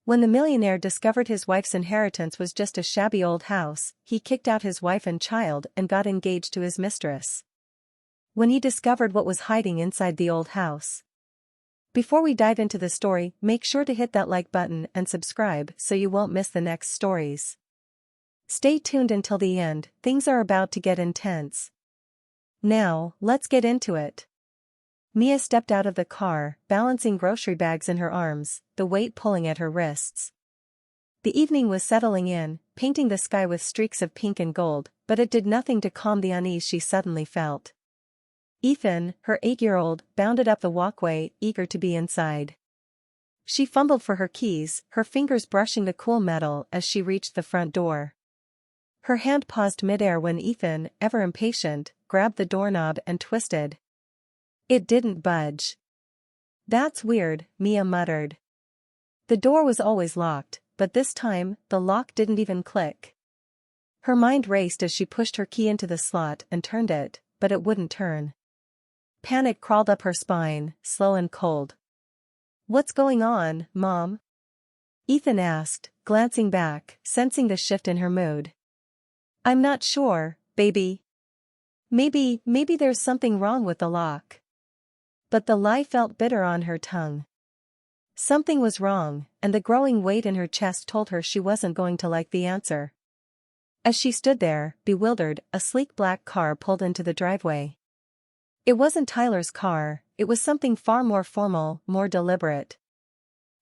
When the millionaire discovered his wife's inheritance was just a shabby old house, he kicked out his wife and child and got engaged to his mistress. When he discovered what was hiding inside the old house. Before we dive into the story, make sure to hit that like button and subscribe so you won't miss the next stories. Stay tuned until the end, things are about to get intense. Now, let's get into it. Mia stepped out of the car, balancing grocery bags in her arms, the weight pulling at her wrists. The evening was settling in, painting the sky with streaks of pink and gold, but it did nothing to calm the unease she suddenly felt. Ethan, her 8-year-old, bounded up the walkway, eager to be inside. She fumbled for her keys, her fingers brushing the cool metal as she reached the front door. Her hand paused midair when Ethan, ever impatient, grabbed the doorknob and twisted. It didn't budge. "That's weird," Mia muttered. The door was always locked, but this time, the lock didn't even click. Her mind raced as she pushed her key into the slot and turned it, but it wouldn't turn. Panic crawled up her spine, slow and cold. "What's going on, Mom?" Ethan asked, glancing back, sensing the shift in her mood. "I'm not sure, baby. Maybe there's something wrong with the lock." But the lie felt bitter on her tongue. Something was wrong, and the growing weight in her chest told her she wasn't going to like the answer. As she stood there, bewildered, a sleek black car pulled into the driveway. It wasn't Tyler's car, it was something far more formal, more deliberate.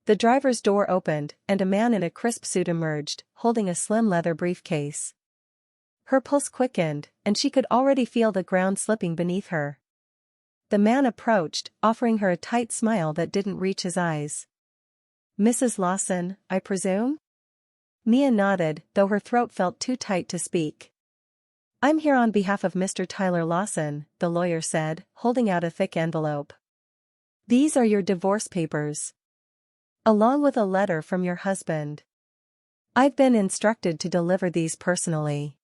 The driver's door opened, and a man in a crisp suit emerged, holding a slim leather briefcase. Her pulse quickened, and she could already feel the ground slipping beneath her. The man approached, offering her a tight smile that didn't reach his eyes. "Mrs. Lawson, I presume?" Mia nodded, though her throat felt too tight to speak. "I'm here on behalf of Mr. Tyler Lawson," the lawyer said, holding out a thick envelope. "These are your divorce papers. Along with a letter from your husband. I've been instructed to deliver these personally."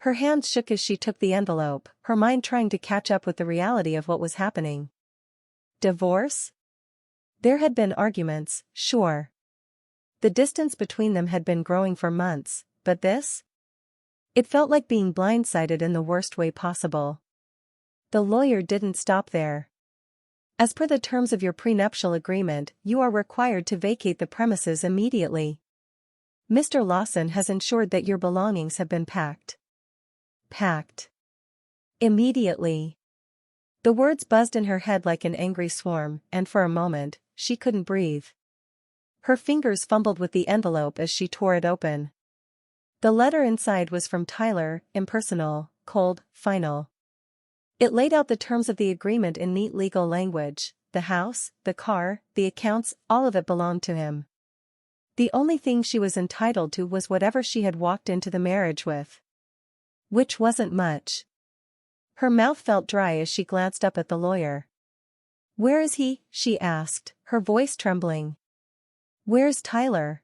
Her hands shook as she took the envelope, her mind trying to catch up with the reality of what was happening. Divorce? There had been arguments, sure. The distance between them had been growing for months, but this? It felt like being blindsided in the worst way possible. The lawyer didn't stop there. "As per the terms of your prenuptial agreement, you are required to vacate the premises immediately. Mr. Lawson has ensured that your belongings have been packed." Packed. Immediately. The words buzzed in her head like an angry swarm, and for a moment, she couldn't breathe. Her fingers fumbled with the envelope as she tore it open. The letter inside was from Tyler, impersonal, cold, final. It laid out the terms of the agreement in neat legal language: the house, the car, the accounts, all of it belonged to him. The only thing she was entitled to was whatever she had walked into the marriage with. Which wasn't much. Her mouth felt dry as she glanced up at the lawyer. "Where is he?" she asked, her voice trembling. "Where's Tyler?"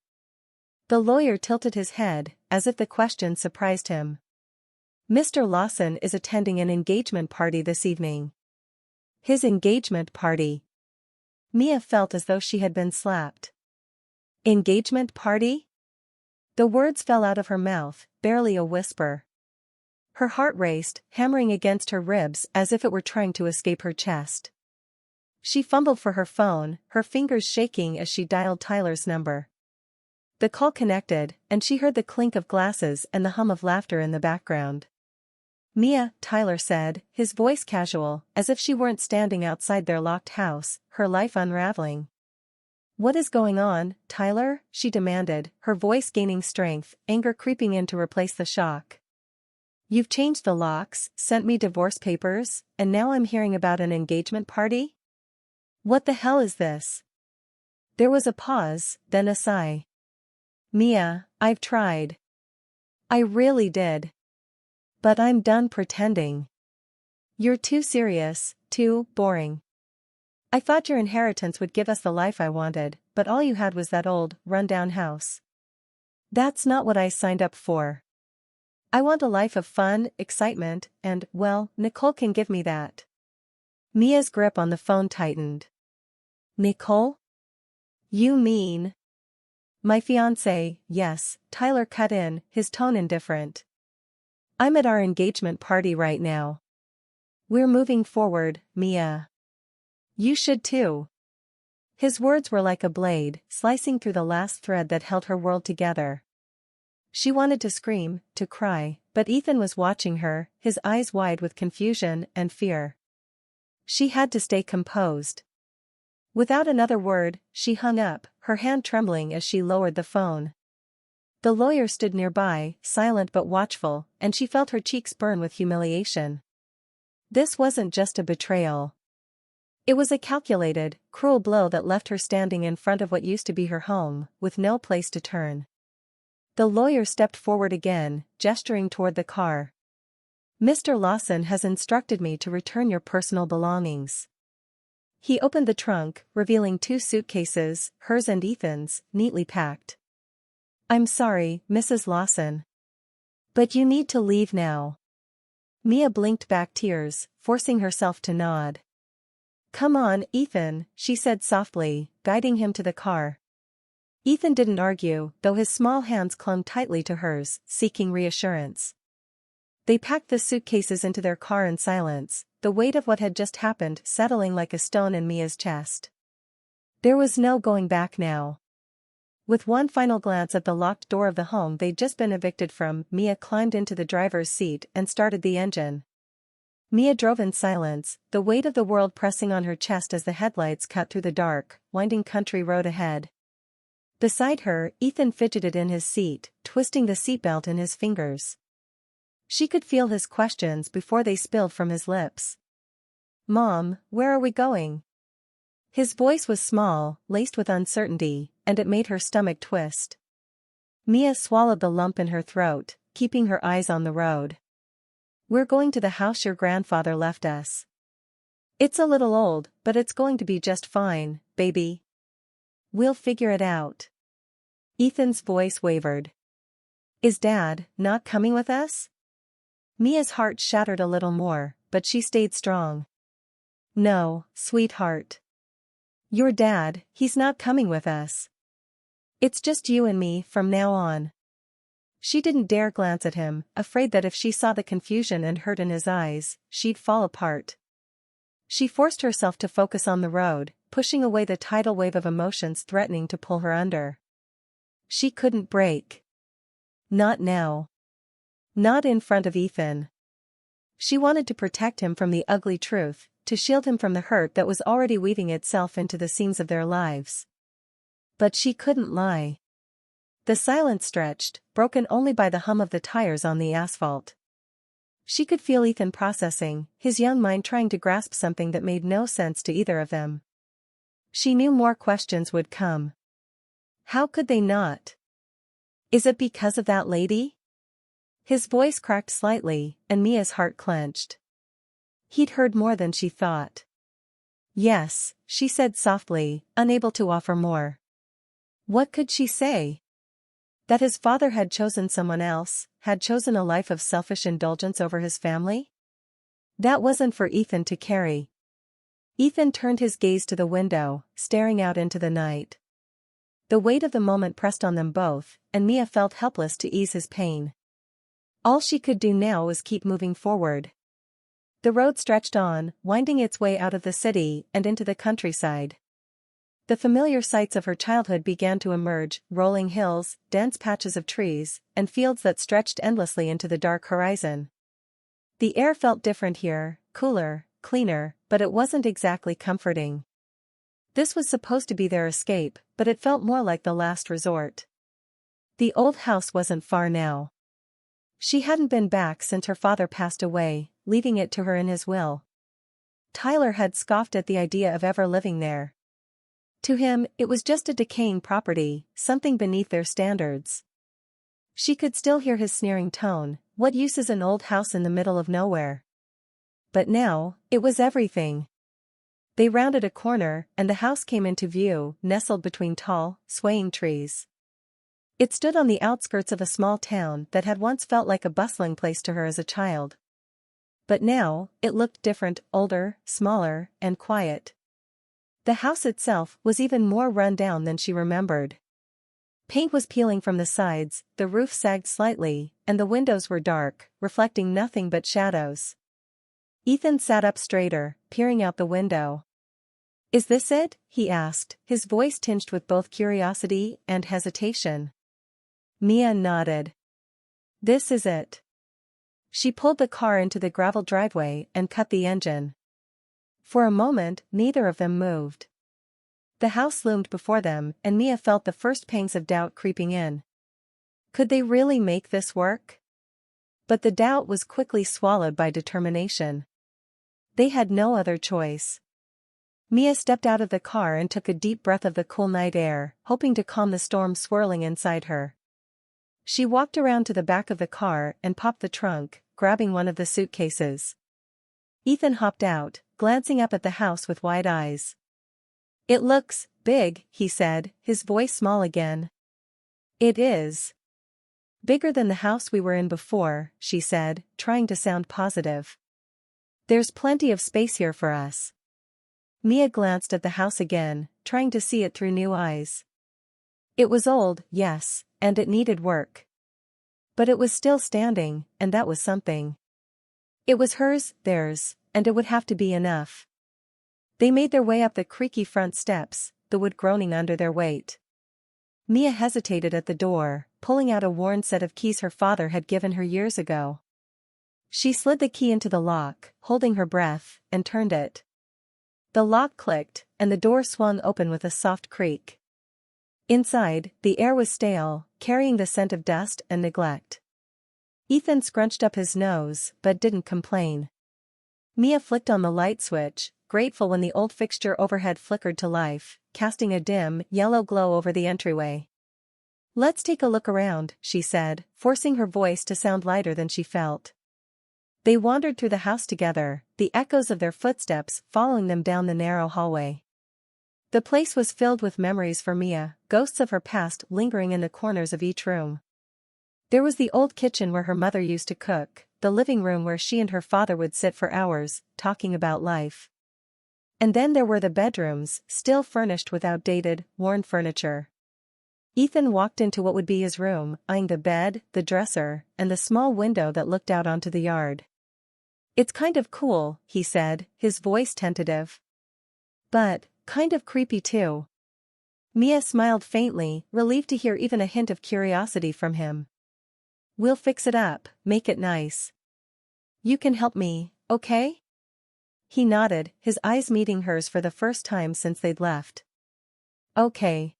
The lawyer tilted his head, as if the question surprised him. "Mr. Lawson is attending an engagement party this evening." His engagement party. Mia felt as though she had been slapped. Engagement party? The words fell out of her mouth, barely a whisper. Her heart raced, hammering against her ribs as if it were trying to escape her chest. She fumbled for her phone, her fingers shaking as she dialed Tyler's number. The call connected, and she heard the clink of glasses and the hum of laughter in the background. "Mia," Tyler said, his voice casual, as if she weren't standing outside their locked house, her life unraveling. "What is going on, Tyler?" she demanded, her voice gaining strength, anger creeping in to replace the shock. "You've changed the locks, sent me divorce papers, and now I'm hearing about an engagement party? What the hell is this?" There was a pause, then a sigh. "Mia, I've tried. I really did. But I'm done pretending. You're too serious, too boring. I thought your inheritance would give us the life I wanted, but all you had was that old, run-down house. That's not what I signed up for. I want a life of fun, excitement, and, well, Nicole can give me that." Mia's grip on the phone tightened. "Nicole? You mean?" My fiancé, yes, Tyler cut in, his tone indifferent. I'm at our engagement party right now. We're moving forward, Mia. You should too. His words were like a blade, slicing through the last thread that held her world together. She wanted to scream, to cry, but Ethan was watching her, his eyes wide with confusion and fear. She had to stay composed. Without another word, she hung up, her hand trembling as she lowered the phone. The lawyer stood nearby, silent but watchful, and she felt her cheeks burn with humiliation. This wasn't just a betrayal. It was a calculated, cruel blow that left her standing in front of what used to be her home, with no place to turn. The lawyer stepped forward again, gesturing toward the car. Mr. Lawson has instructed me to return your personal belongings. He opened the trunk, revealing 2 suitcases, hers and Ethan's, neatly packed. I'm sorry, Mrs. Lawson. But you need to leave now. Mia blinked back tears, forcing herself to nod. Come on, Ethan, she said softly, guiding him to the car. Ethan didn't argue, though his small hands clung tightly to hers, seeking reassurance. They packed the suitcases into their car in silence, the weight of what had just happened settling like a stone in Mia's chest. There was no going back now. With one final glance at the locked door of the home they'd just been evicted from, Mia climbed into the driver's seat and started the engine. Mia drove in silence, the weight of the world pressing on her chest as the headlights cut through the dark, winding country road ahead. Beside her, Ethan fidgeted in his seat, twisting the seatbelt in his fingers. She could feel his questions before they spilled from his lips. Mom, where are we going? His voice was small, laced with uncertainty, and it made her stomach twist. Mia swallowed the lump in her throat, keeping her eyes on the road. We're going to the house your grandfather left us. It's a little old, but it's going to be just fine, baby. We'll figure it out. Ethan's voice wavered. Is Dad not coming with us? Mia's heart shattered a little more, but she stayed strong. No, sweetheart. Your dad, he's not coming with us. It's just you and me from now on. She didn't dare glance at him, afraid that if she saw the confusion and hurt in his eyes, she'd fall apart. She forced herself to focus on the road, pushing away the tidal wave of emotions threatening to pull her under. She couldn't break. Not now. Not in front of Ethan. She wanted to protect him from the ugly truth, to shield him from the hurt that was already weaving itself into the seams of their lives. But she couldn't lie. The silence stretched, broken only by the hum of the tires on the asphalt. She could feel Ethan processing, his young mind trying to grasp something that made no sense to either of them. She knew more questions would come. How could they not? Is it because of that lady? His voice cracked slightly, and Mia's heart clenched. He'd heard more than she thought. Yes, she said softly, unable to offer more. What could she say? That his father had chosen someone else, had chosen a life of selfish indulgence over his family? That wasn't for Ethan to carry. Ethan turned his gaze to the window, staring out into the night. The weight of the moment pressed on them both, and Mia felt helpless to ease his pain. All she could do now was keep moving forward. The road stretched on, winding its way out of the city and into the countryside. The familiar sights of her childhood began to emerge, rolling hills, dense patches of trees, and fields that stretched endlessly into the dark horizon. The air felt different here, cooler, cleaner, but it wasn't exactly comforting. This was supposed to be their escape, but it felt more like the last resort. The old house wasn't far now. She hadn't been back since her father passed away, leaving it to her in his will. Tyler had scoffed at the idea of ever living there. To him, it was just a decaying property, something beneath their standards. She could still hear his sneering tone, what use is an old house in the middle of nowhere? But now, it was everything. They rounded a corner, and the house came into view, nestled between tall, swaying trees. It stood on the outskirts of a small town that had once felt like a bustling place to her as a child. But now, it looked different, older, smaller, and quiet. The house itself was even more run down than she remembered. Paint was peeling from the sides, the roof sagged slightly, and the windows were dark, reflecting nothing but shadows. Ethan sat up straighter, peering out the window. "Is this it?" he asked, his voice tinged with both curiosity and hesitation. Mia nodded. "This is it." She pulled the car into the gravel driveway and cut the engine. For a moment, neither of them moved. The house loomed before them, and Mia felt the first pangs of doubt creeping in. Could they really make this work? But the doubt was quickly swallowed by determination. They had no other choice. Mia stepped out of the car and took a deep breath of the cool night air, hoping to calm the storm swirling inside her. She walked around to the back of the car and popped the trunk, grabbing one of the suitcases. Ethan hopped out, glancing up at the house with wide eyes. "It looks big," he said, his voice small again. "It is. Bigger than the house we were in before," she said, trying to sound positive. "There's plenty of space here for us." Mia glanced at the house again, trying to see it through new eyes. It was old, yes, and it needed work. But it was still standing, and that was something. It was hers, theirs, and it would have to be enough. They made their way up the creaky front steps, the wood groaning under their weight. Mia hesitated at the door, pulling out a worn set of keys her father had given her years ago. She slid the key into the lock, holding her breath, and turned it. The lock clicked, and the door swung open with a soft creak. Inside, the air was stale, carrying the scent of dust and neglect. Ethan scrunched up his nose, but didn't complain. Mia flicked on the light switch, grateful when the old fixture overhead flickered to life, casting a dim, yellow glow over the entryway. "Let's take a look around," she said, forcing her voice to sound lighter than she felt. They wandered through the house together, the echoes of their footsteps following them down the narrow hallway. The place was filled with memories for Mia, ghosts of her past lingering in the corners of each room. There was the old kitchen where her mother used to cook, the living room where she and her father would sit for hours, talking about life. And then there were the bedrooms, still furnished with outdated, worn furniture. Ethan walked into what would be his room, eyeing the bed, the dresser, and the small window that looked out onto the yard. "It's kind of cool," he said, his voice tentative. "But kind of creepy too." Mia smiled faintly, relieved to hear even a hint of curiosity from him. "We'll fix it up, make it nice. You can help me, okay?" He nodded, his eyes meeting hers for the first time since they'd left. "Okay.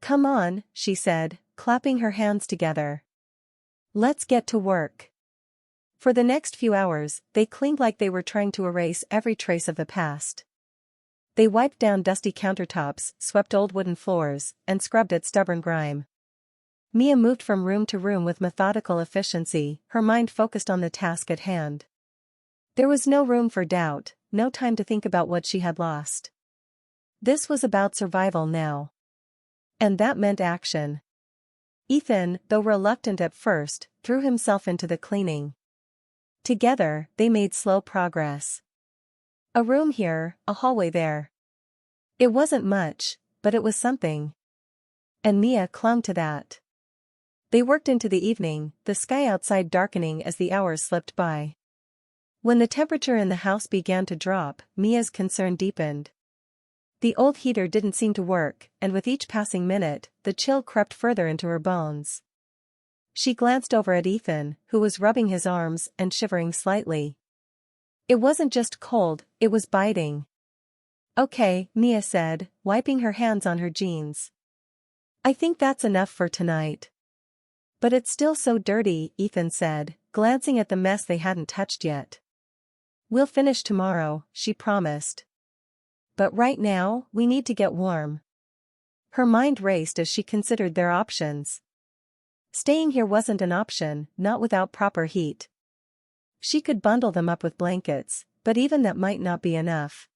Come on," she said, clapping her hands together. "Let's get to work." For the next few hours, they cleaned like they were trying to erase every trace of the past. They wiped down dusty countertops, swept old wooden floors, and scrubbed at stubborn grime. Mia moved from room to room with methodical efficiency, her mind focused on the task at hand. There was no room for doubt, no time to think about what she had lost. This was about survival now. And that meant action. Ethan, though reluctant at first, threw himself into the cleaning. Together, they made slow progress. A room here, a hallway there. It wasn't much, but it was something. And Mia clung to that. They worked into the evening, the sky outside darkening as the hours slipped by. When the temperature in the house began to drop, Mia's concern deepened. The old heater didn't seem to work, and with each passing minute, the chill crept further into her bones. She glanced over at Ethan, who was rubbing his arms and shivering slightly. It wasn't just cold, it was biting. "Okay," Mia said, wiping her hands on her jeans. "I think that's enough for tonight." "But it's still so dirty," Ethan said, glancing at the mess they hadn't touched yet. "We'll finish tomorrow," she promised. "But right now, we need to get warm." Her mind raced as she considered their options. Staying here wasn't an option, not without proper heat. She could bundle them up with blankets, but even that might not be enough.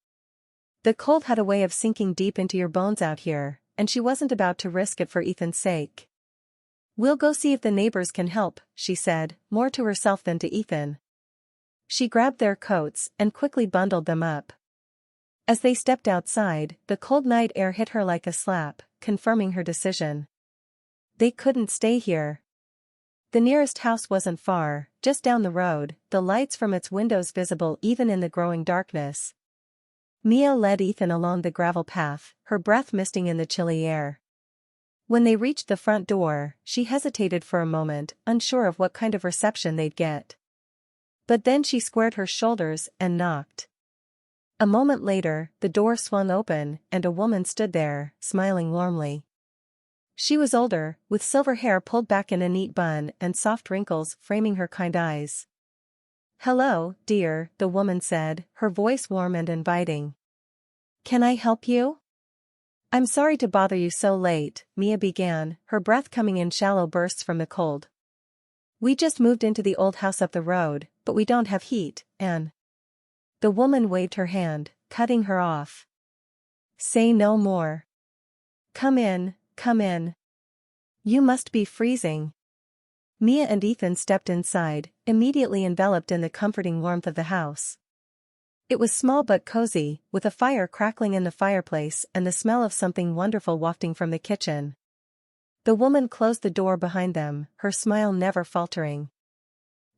The cold had a way of sinking deep into your bones out here, and she wasn't about to risk it for Ethan's sake. "We'll go see if the neighbors can help," she said, more to herself than to Ethan. She grabbed their coats and quickly bundled them up. As they stepped outside, the cold night air hit her like a slap, confirming her decision. They couldn't stay here. The nearest house wasn't far, just down the road, the lights from its windows visible even in the growing darkness. Mia led Ethan along the gravel path, her breath misting in the chilly air. When they reached the front door, she hesitated for a moment, unsure of what kind of reception they'd get. But then she squared her shoulders and knocked. A moment later, the door swung open, and a woman stood there, smiling warmly. She was older, with silver hair pulled back in a neat bun and soft wrinkles framing her kind eyes. "Hello, dear," the woman said, her voice warm and inviting. "Can I help you?" "I'm sorry to bother you so late," Mia began, her breath coming in shallow bursts from the cold. "We just moved into the old house up the road, but we don't have heat, and—" The woman waved her hand, cutting her off. "Say no more. Come in, come in. You must be freezing." Mia and Ethan stepped inside, immediately enveloped in the comforting warmth of the house. It was small but cozy, with a fire crackling in the fireplace and the smell of something wonderful wafting from the kitchen. The woman closed the door behind them, her smile never faltering.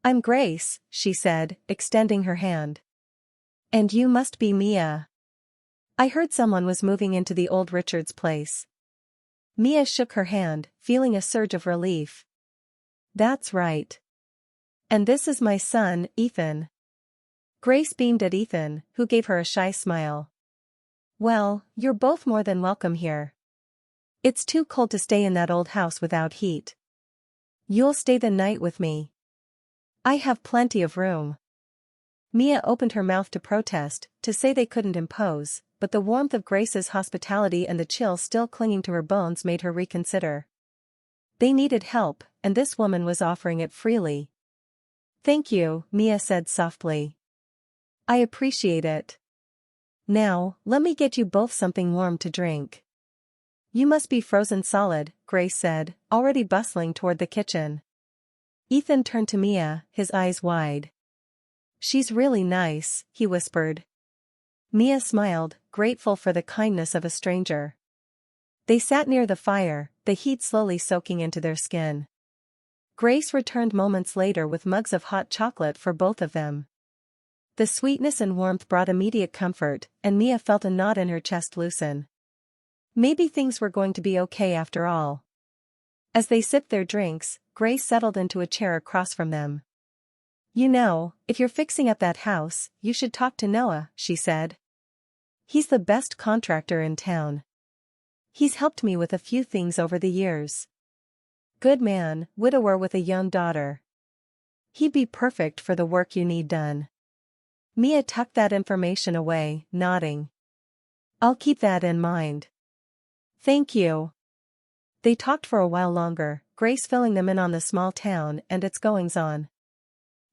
"I'm Grace," she said, extending her hand. "And you must be Mia. I heard someone was moving into the old Richards place." Mia shook her hand, feeling a surge of relief. "That's right. And this is my son, Ethan." Grace beamed at Ethan, who gave her a shy smile. "Well, you're both more than welcome here. It's too cold to stay in that old house without heat. You'll stay the night with me. I have plenty of room." Mia opened her mouth to protest, to say they couldn't impose, but the warmth of Grace's hospitality and the chill still clinging to her bones made her reconsider. They needed help, and this woman was offering it freely. "Thank you," Mia said softly. "I appreciate it. Now, let me get you both something warm to drink." "You must be frozen solid," Grace said, already bustling toward the kitchen. Ethan turned to Mia, his eyes wide. "She's really nice," he whispered. Mia smiled, grateful for the kindness of a stranger. They sat near the fire, the heat slowly soaking into their skin. Grace returned moments later with mugs of hot chocolate for both of them. The sweetness and warmth brought immediate comfort, and Mia felt a knot in her chest loosen. Maybe things were going to be okay after all. As they sipped their drinks, Grace settled into a chair across from them. "You know, if you're fixing up that house, you should talk to Noah," she said. "He's the best contractor in town. He's helped me with a few things over the years. Good man, widower with a young daughter. He'd be perfect for the work you need done." Mia tucked that information away, nodding. "I'll keep that in mind. Thank you." They talked for a while longer, Grace filling them in on the small town and its goings-on.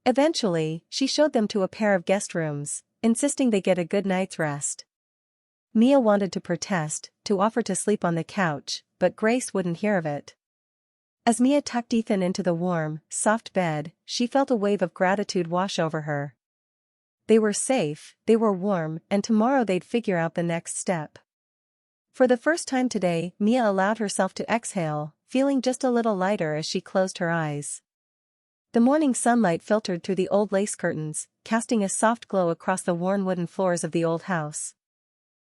Eventually, she showed them to a pair of guest rooms, insisting they get a good night's rest. Mia wanted to protest, to offer to sleep on the couch, but Grace wouldn't hear of it. As Mia tucked Ethan into the warm, soft bed, she felt a wave of gratitude wash over her. They were safe, they were warm, and tomorrow they'd figure out the next step. For the first time today, Mia allowed herself to exhale, feeling just a little lighter as she closed her eyes. The morning sunlight filtered through the old lace curtains, casting a soft glow across the worn wooden floors of the old house.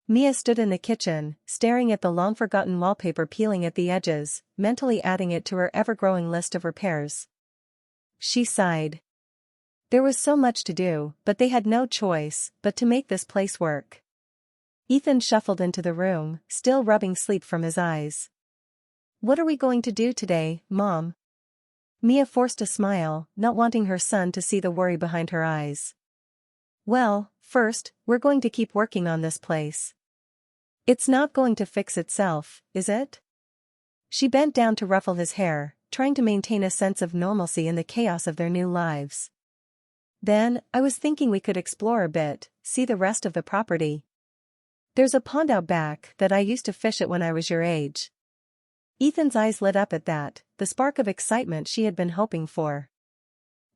Mia stood in the kitchen, staring at the long-forgotten wallpaper peeling at the edges, mentally adding it to her ever-growing list of repairs. She sighed. There was so much to do, but they had no choice but to make this place work. Ethan shuffled into the room, still rubbing sleep from his eyes. "What are we going to do today, Mom?" Mia forced a smile, not wanting her son to see the worry behind her eyes. "Well, first, we're going to keep working on this place. It's not going to fix itself, is it?" She bent down to ruffle his hair, trying to maintain a sense of normalcy in the chaos of their new lives. "Then, I was thinking we could explore a bit, see the rest of the property. There's a pond out back that I used to fish at when I was your age." Ethan's eyes lit up at that, the spark of excitement she had been hoping for.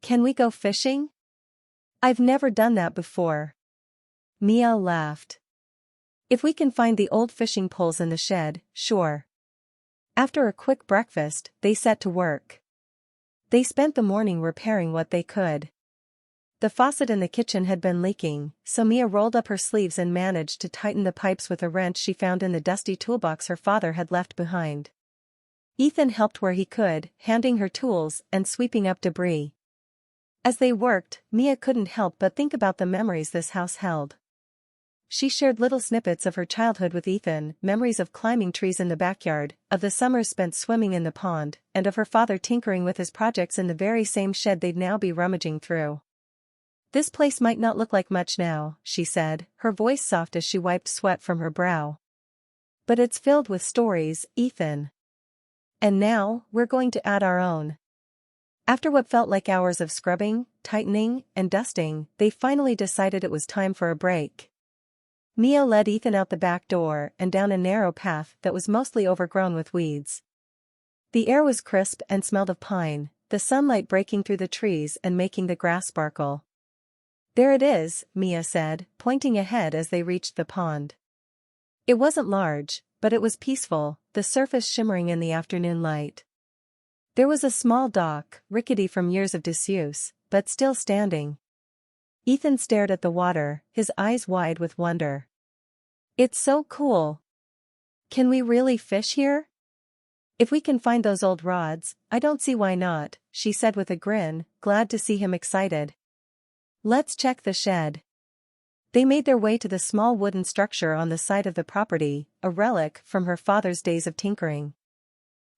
"Can we go fishing? I've never done that before." Mia laughed. "If we can find the old fishing poles in the shed, sure. After a quick breakfast, they set to work. They spent the morning repairing what they could. The faucet in the kitchen had been leaking, so Mia rolled up her sleeves and managed to tighten the pipes with a wrench she found in the dusty toolbox her father had left behind. Ethan helped where he could, handing her tools and sweeping up debris. As they worked, Mia couldn't help but think about the memories this house held. She shared little snippets of her childhood with Ethan, memories of climbing trees in the backyard, of the summers spent swimming in the pond, and of her father tinkering with his projects in the very same shed they'd now be rummaging through. "This place might not look like much now," she said, her voice soft as she wiped sweat from her brow. "But it's filled with stories, Ethan. And now, we're going to add our own." After what felt like hours of scrubbing, tightening, and dusting, they finally decided it was time for a break. Mia led Ethan out the back door and down a narrow path that was mostly overgrown with weeds. The air was crisp and smelled of pine, the sunlight breaking through the trees and making the grass sparkle. "There it is," Mia said, pointing ahead as they reached the pond. It wasn't large, but it was peaceful, the surface shimmering in the afternoon light. There was a small dock, rickety from years of disuse, but still standing. Ethan stared at the water, his eyes wide with wonder. "It's so cool. Can we really fish here?" "If we can find those old rods, I don't see why not," she said with a grin, glad to see him excited. "Let's check the shed." They made their way to the small wooden structure on the side of the property, a relic from her father's days of tinkering.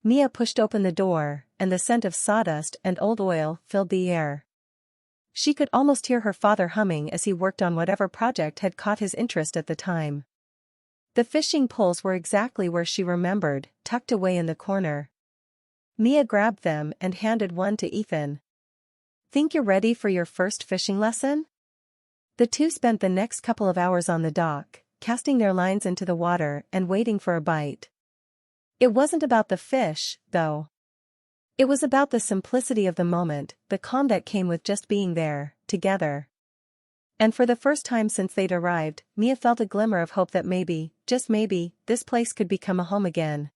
Mia pushed open the door, and the scent of sawdust and old oil filled the air. She could almost hear her father humming as he worked on whatever project had caught his interest at the time. The fishing poles were exactly where she remembered, tucked away in the corner. Mia grabbed them and handed one to Ethan. "Think you're ready for your first fishing lesson?" The two spent the next couple of hours on the dock, casting their lines into the water and waiting for a bite. It wasn't about the fish, though. It was about the simplicity of the moment, the calm that came with just being there, together. And for the first time since they'd arrived, Mia felt a glimmer of hope that maybe, just maybe, this place could become a home again.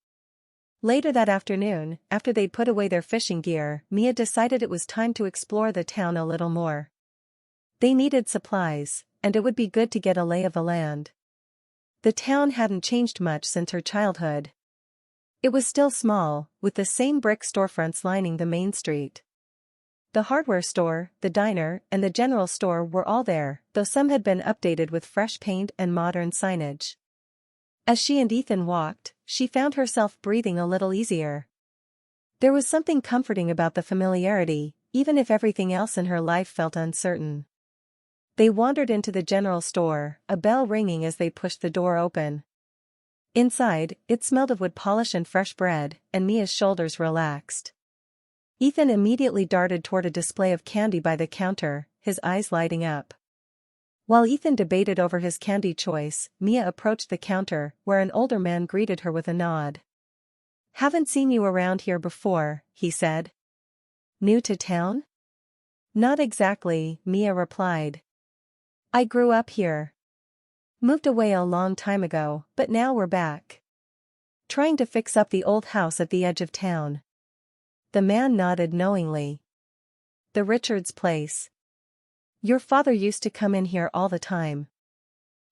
Later that afternoon, after they'd put away their fishing gear, Mia decided it was time to explore the town a little more. They needed supplies, and it would be good to get a lay of the land. The town hadn't changed much since her childhood. It was still small, with the same brick storefronts lining the main street. The hardware store, the diner, and the general store were all there, though some had been updated with fresh paint and modern signage. As she and Ethan walked, she found herself breathing a little easier. There was something comforting about the familiarity, even if everything else in her life felt uncertain. They wandered into the general store, a bell ringing as they pushed the door open. Inside, it smelled of wood polish and fresh bread, and Mia's shoulders relaxed. Ethan immediately darted toward a display of candy by the counter, his eyes lighting up. While Ethan debated over his candy choice, Mia approached the counter, where an older man greeted her with a nod. "Haven't seen you around here before," he said. "New to town?" "Not exactly," Mia replied. "I grew up here. Moved away a long time ago, but now we're back. Trying to fix up the old house at the edge of town." The man nodded knowingly. "The Richards place. Your father used to come in here all the time."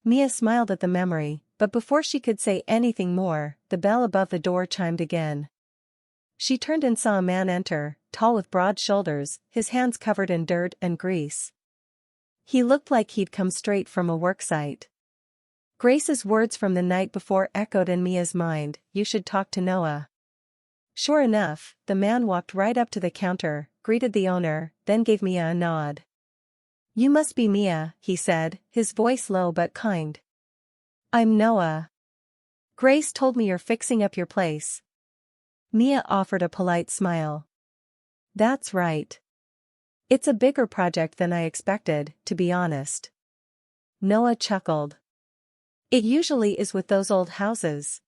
Mia smiled at the memory, but before she could say anything more, the bell above the door chimed again. She turned and saw a man enter, tall with broad shoulders, his hands covered in dirt and grease. He looked like he'd come straight from a worksite. Grace's words from the night before echoed in Mia's mind, "You should talk to Noah." Sure enough, the man walked right up to the counter, greeted the owner, then gave Mia a nod. "You must be Mia," he said, his voice low but kind. "I'm Noah. Grace told me you're fixing up your place." Mia offered a polite smile. "That's right. It's a bigger project than I expected, to be honest." Noah chuckled. "It usually is with those old houses.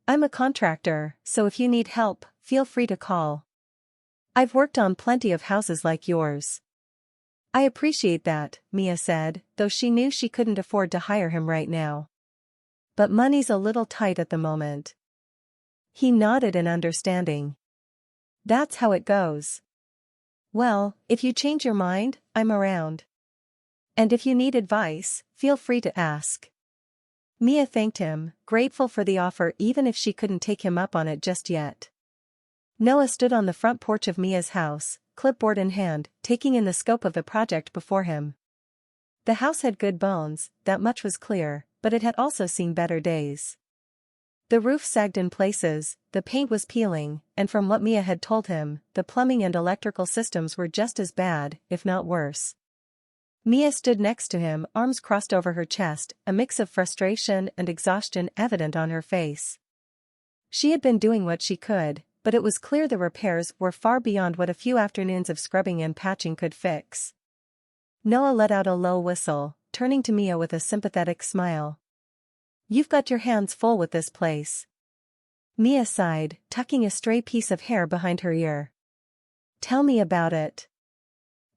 I'm a contractor, so if you need help, feel free to call. I've worked on plenty of houses like yours." "I appreciate that," Mia said, though she knew she couldn't afford to hire him right now. "But money's a little tight at the moment." He nodded in understanding. That's how it goes. Well, if you change your mind, I'm around. And if you need advice, feel free to ask. Mia thanked him, grateful for the offer even if she couldn't take him up on it just yet. Noah stood on the front porch of Mia's house, clipboard in hand, taking in the scope of the project before him. The house had good bones, that much was clear, but it had also seen better days. The roof sagged in places, the paint was peeling, and from what Mia had told him, the plumbing and electrical systems were just as bad, if not worse. Mia stood next to him, arms crossed over her chest, a mix of frustration and exhaustion evident on her face. She had been doing what she could, but it was clear the repairs were far beyond what a few afternoons of scrubbing and patching could fix. Noah let out a low whistle, turning to Mia with a sympathetic smile. You've got your hands full with this place. Mia sighed, tucking a stray piece of hair behind her ear. Tell me about it.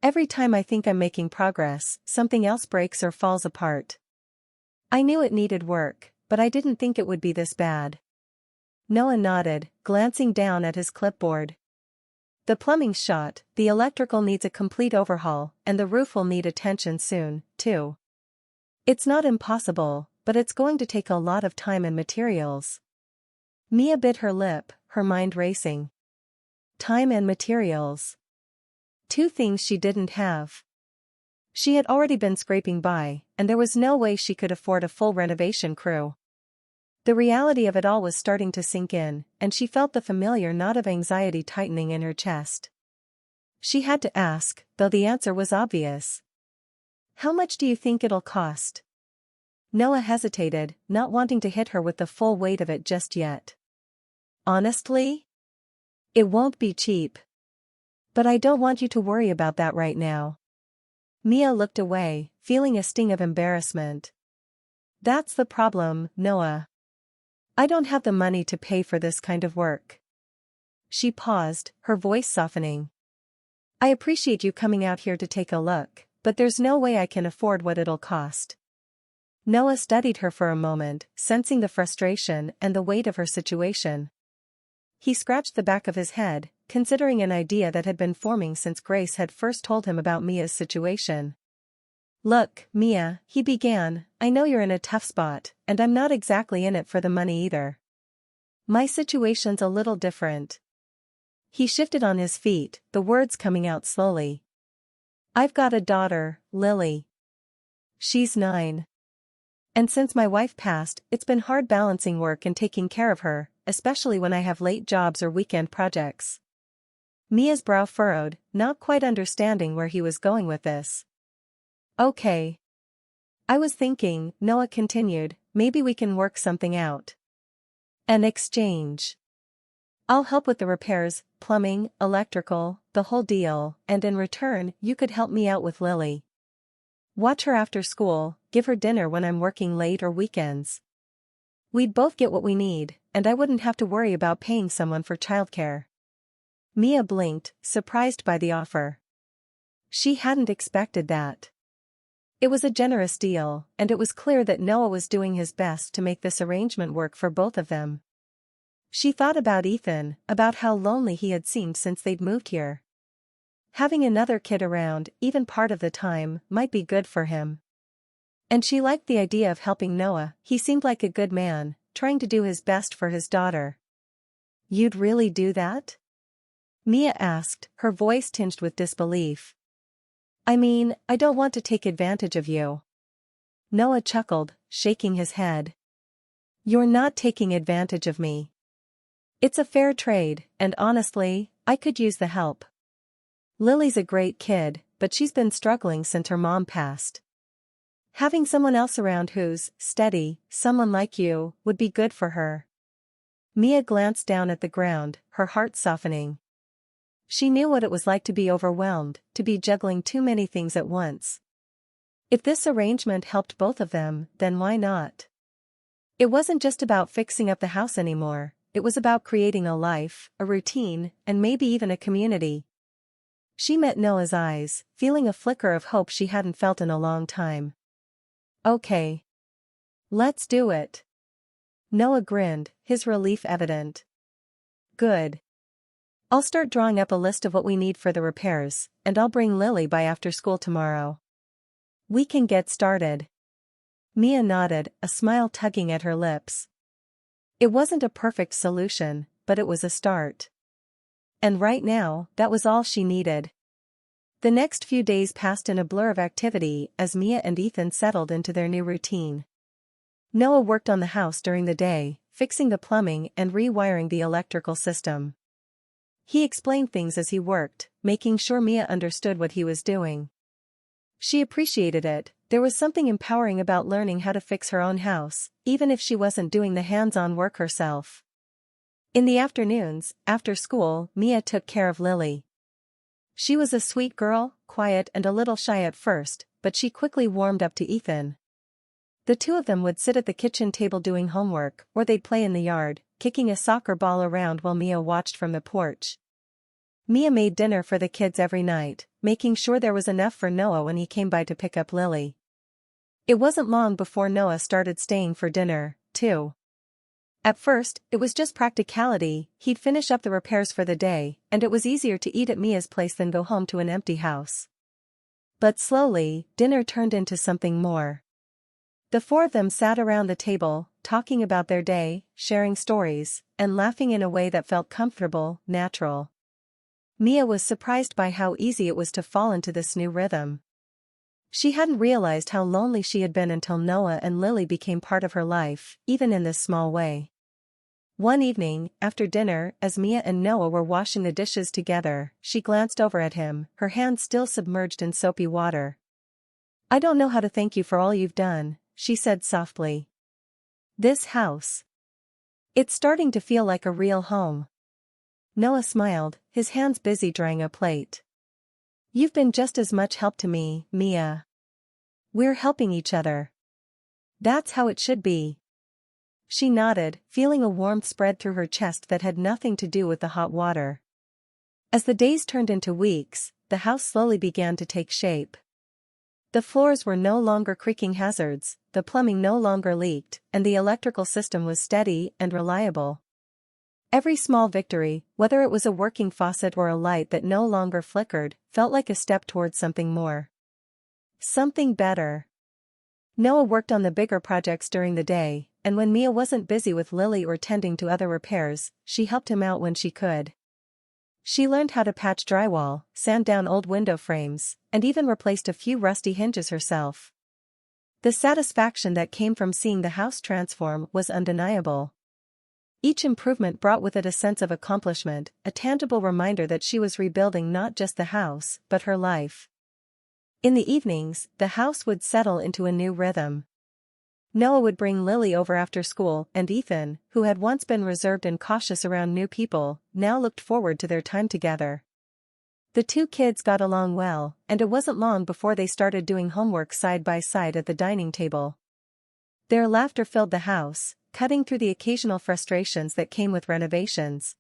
Every time I think I'm making progress, something else breaks or falls apart. I knew it needed work, but I didn't think it would be this bad. Noah nodded, glancing down at his clipboard. The plumbing's shot, the electrical needs a complete overhaul, and the roof will need attention soon, too. It's not impossible, but it's going to take a lot of time and materials. Mia bit her lip, her mind racing. Time and materials. Two things she didn't have. She had already been scraping by, and there was no way she could afford a full renovation crew. The reality of it all was starting to sink in, and she felt the familiar knot of anxiety tightening in her chest. She had to ask, though the answer was obvious. How much do you think it'll cost? Noah hesitated, not wanting to hit her with the full weight of it just yet. Honestly? It won't be cheap. But I don't want you to worry about that right now. Mia looked away, feeling a sting of embarrassment. That's the problem, Noah. I don't have the money to pay for this kind of work. She paused, her voice softening. I appreciate you coming out here to take a look, but there's no way I can afford what it'll cost. Noah studied her for a moment, sensing the frustration and the weight of her situation. He scratched the back of his head, considering an idea that had been forming since Grace had first told him about Mia's situation. Look, Mia, he began, I know you're in a tough spot, and I'm not exactly in it for the money either. My situation's a little different. He shifted on his feet, the words coming out slowly. I've got a daughter, Lily. She's 9. And since my wife passed, it's been hard balancing work and taking care of her, especially when I have late jobs or weekend projects. Mia's brow furrowed, not quite understanding where he was going with this. Okay. I was thinking, Noah continued, maybe we can work something out. An exchange. I'll help with the repairs, plumbing, electrical, the whole deal, and in return, you could help me out with Lily. Watch her after school, give her dinner when I'm working late or weekends. We'd both get what we need, and I wouldn't have to worry about paying someone for childcare. Mia blinked, surprised by the offer. She hadn't expected that. It was a generous deal, and it was clear that Noah was doing his best to make this arrangement work for both of them. She thought about Ethan, about how lonely he had seemed since they'd moved here. Having another kid around, even part of the time, might be good for him. And she liked the idea of helping Noah. He seemed like a good man, trying to do his best for his daughter. You'd really do that? Mia asked, her voice tinged with disbelief. I mean, I don't want to take advantage of you. Noah chuckled, shaking his head. You're not taking advantage of me. It's a fair trade, and honestly, I could use the help. Lily's a great kid, but she's been struggling since her mom passed. Having someone else around who's steady, someone like you, would be good for her. Mia glanced down at the ground, her heart softening. She knew what it was like to be overwhelmed, to be juggling too many things at once. If this arrangement helped both of them, then why not? It wasn't just about fixing up the house anymore, it was about creating a life, a routine, and maybe even a community. She met Noah's eyes, feeling a flicker of hope she hadn't felt in a long time. Okay. Let's do it. Noah grinned, his relief evident. Good. I'll start drawing up a list of what we need for the repairs, and I'll bring Lily by after school tomorrow. We can get started. Mia nodded, a smile tugging at her lips. It wasn't a perfect solution, but it was a start. And right now, that was all she needed. The next few days passed in a blur of activity as Mia and Ethan settled into their new routine. Noah worked on the house during the day, fixing the plumbing and rewiring the electrical system. He explained things as he worked, making sure Mia understood what he was doing. She appreciated it. There was something empowering about learning how to fix her own house, even if she wasn't doing the hands-on work herself. In the afternoons, after school, Mia took care of Lily. She was a sweet girl, quiet and a little shy at first, but she quickly warmed up to Ethan. The two of them would sit at the kitchen table doing homework, or they'd play in the yard, kicking a soccer ball around while Mia watched from the porch. Mia made dinner for the kids every night, making sure there was enough for Noah when he came by to pick up Lily. It wasn't long before Noah started staying for dinner, too. At first, it was just practicality. He'd finish up the repairs for the day, and it was easier to eat at Mia's place than go home to an empty house. But slowly, dinner turned into something more. The four of them sat around the table, talking about their day, sharing stories, and laughing in a way that felt comfortable, natural. Mia was surprised by how easy it was to fall into this new rhythm. She hadn't realized how lonely she had been until Noah and Lily became part of her life, even in this small way. One evening, after dinner, as Mia and Noah were washing the dishes together, she glanced over at him, her hands still submerged in soapy water. "I don't know how to thank you for all you've done," she said softly. "This house. It's starting to feel like a real home." Noah smiled, his hands busy drying a plate. "You've been just as much help to me, Mia. We're helping each other. That's how it should be." She nodded, feeling a warmth spread through her chest that had nothing to do with the hot water. As the days turned into weeks, the house slowly began to take shape. The floors were no longer creaking hazards, the plumbing no longer leaked, and the electrical system was steady and reliable. Every small victory, whether it was a working faucet or a light that no longer flickered, felt like a step towards something more. Something better. Noah worked on the bigger projects during the day, and when Mia wasn't busy with Lily or tending to other repairs, she helped him out when she could. She learned how to patch drywall, sand down old window frames, and even replaced a few rusty hinges herself. The satisfaction that came from seeing the house transform was undeniable. Each improvement brought with it a sense of accomplishment, a tangible reminder that she was rebuilding not just the house, but her life. In the evenings, the house would settle into a new rhythm. Noah would bring Lily over after school, and Ethan, who had once been reserved and cautious around new people, now looked forward to their time together. The two kids got along well, and it wasn't long before they started doing homework side by side at the dining table. Their laughter filled the house, cutting through the occasional frustrations that came with renovations.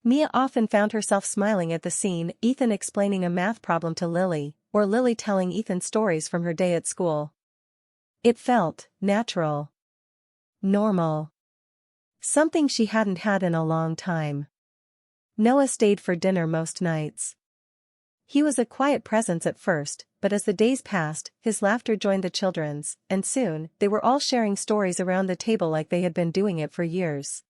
Mia often found herself smiling at the scene, Ethan explaining a math problem to Lily, or Lily telling Ethan stories from her day at school. It felt natural. Normal. Something she hadn't had in a long time. Noah stayed for dinner most nights. He was a quiet presence at first, but as the days passed, his laughter joined the children's, and soon, they were all sharing stories around the table like they had been doing it for years.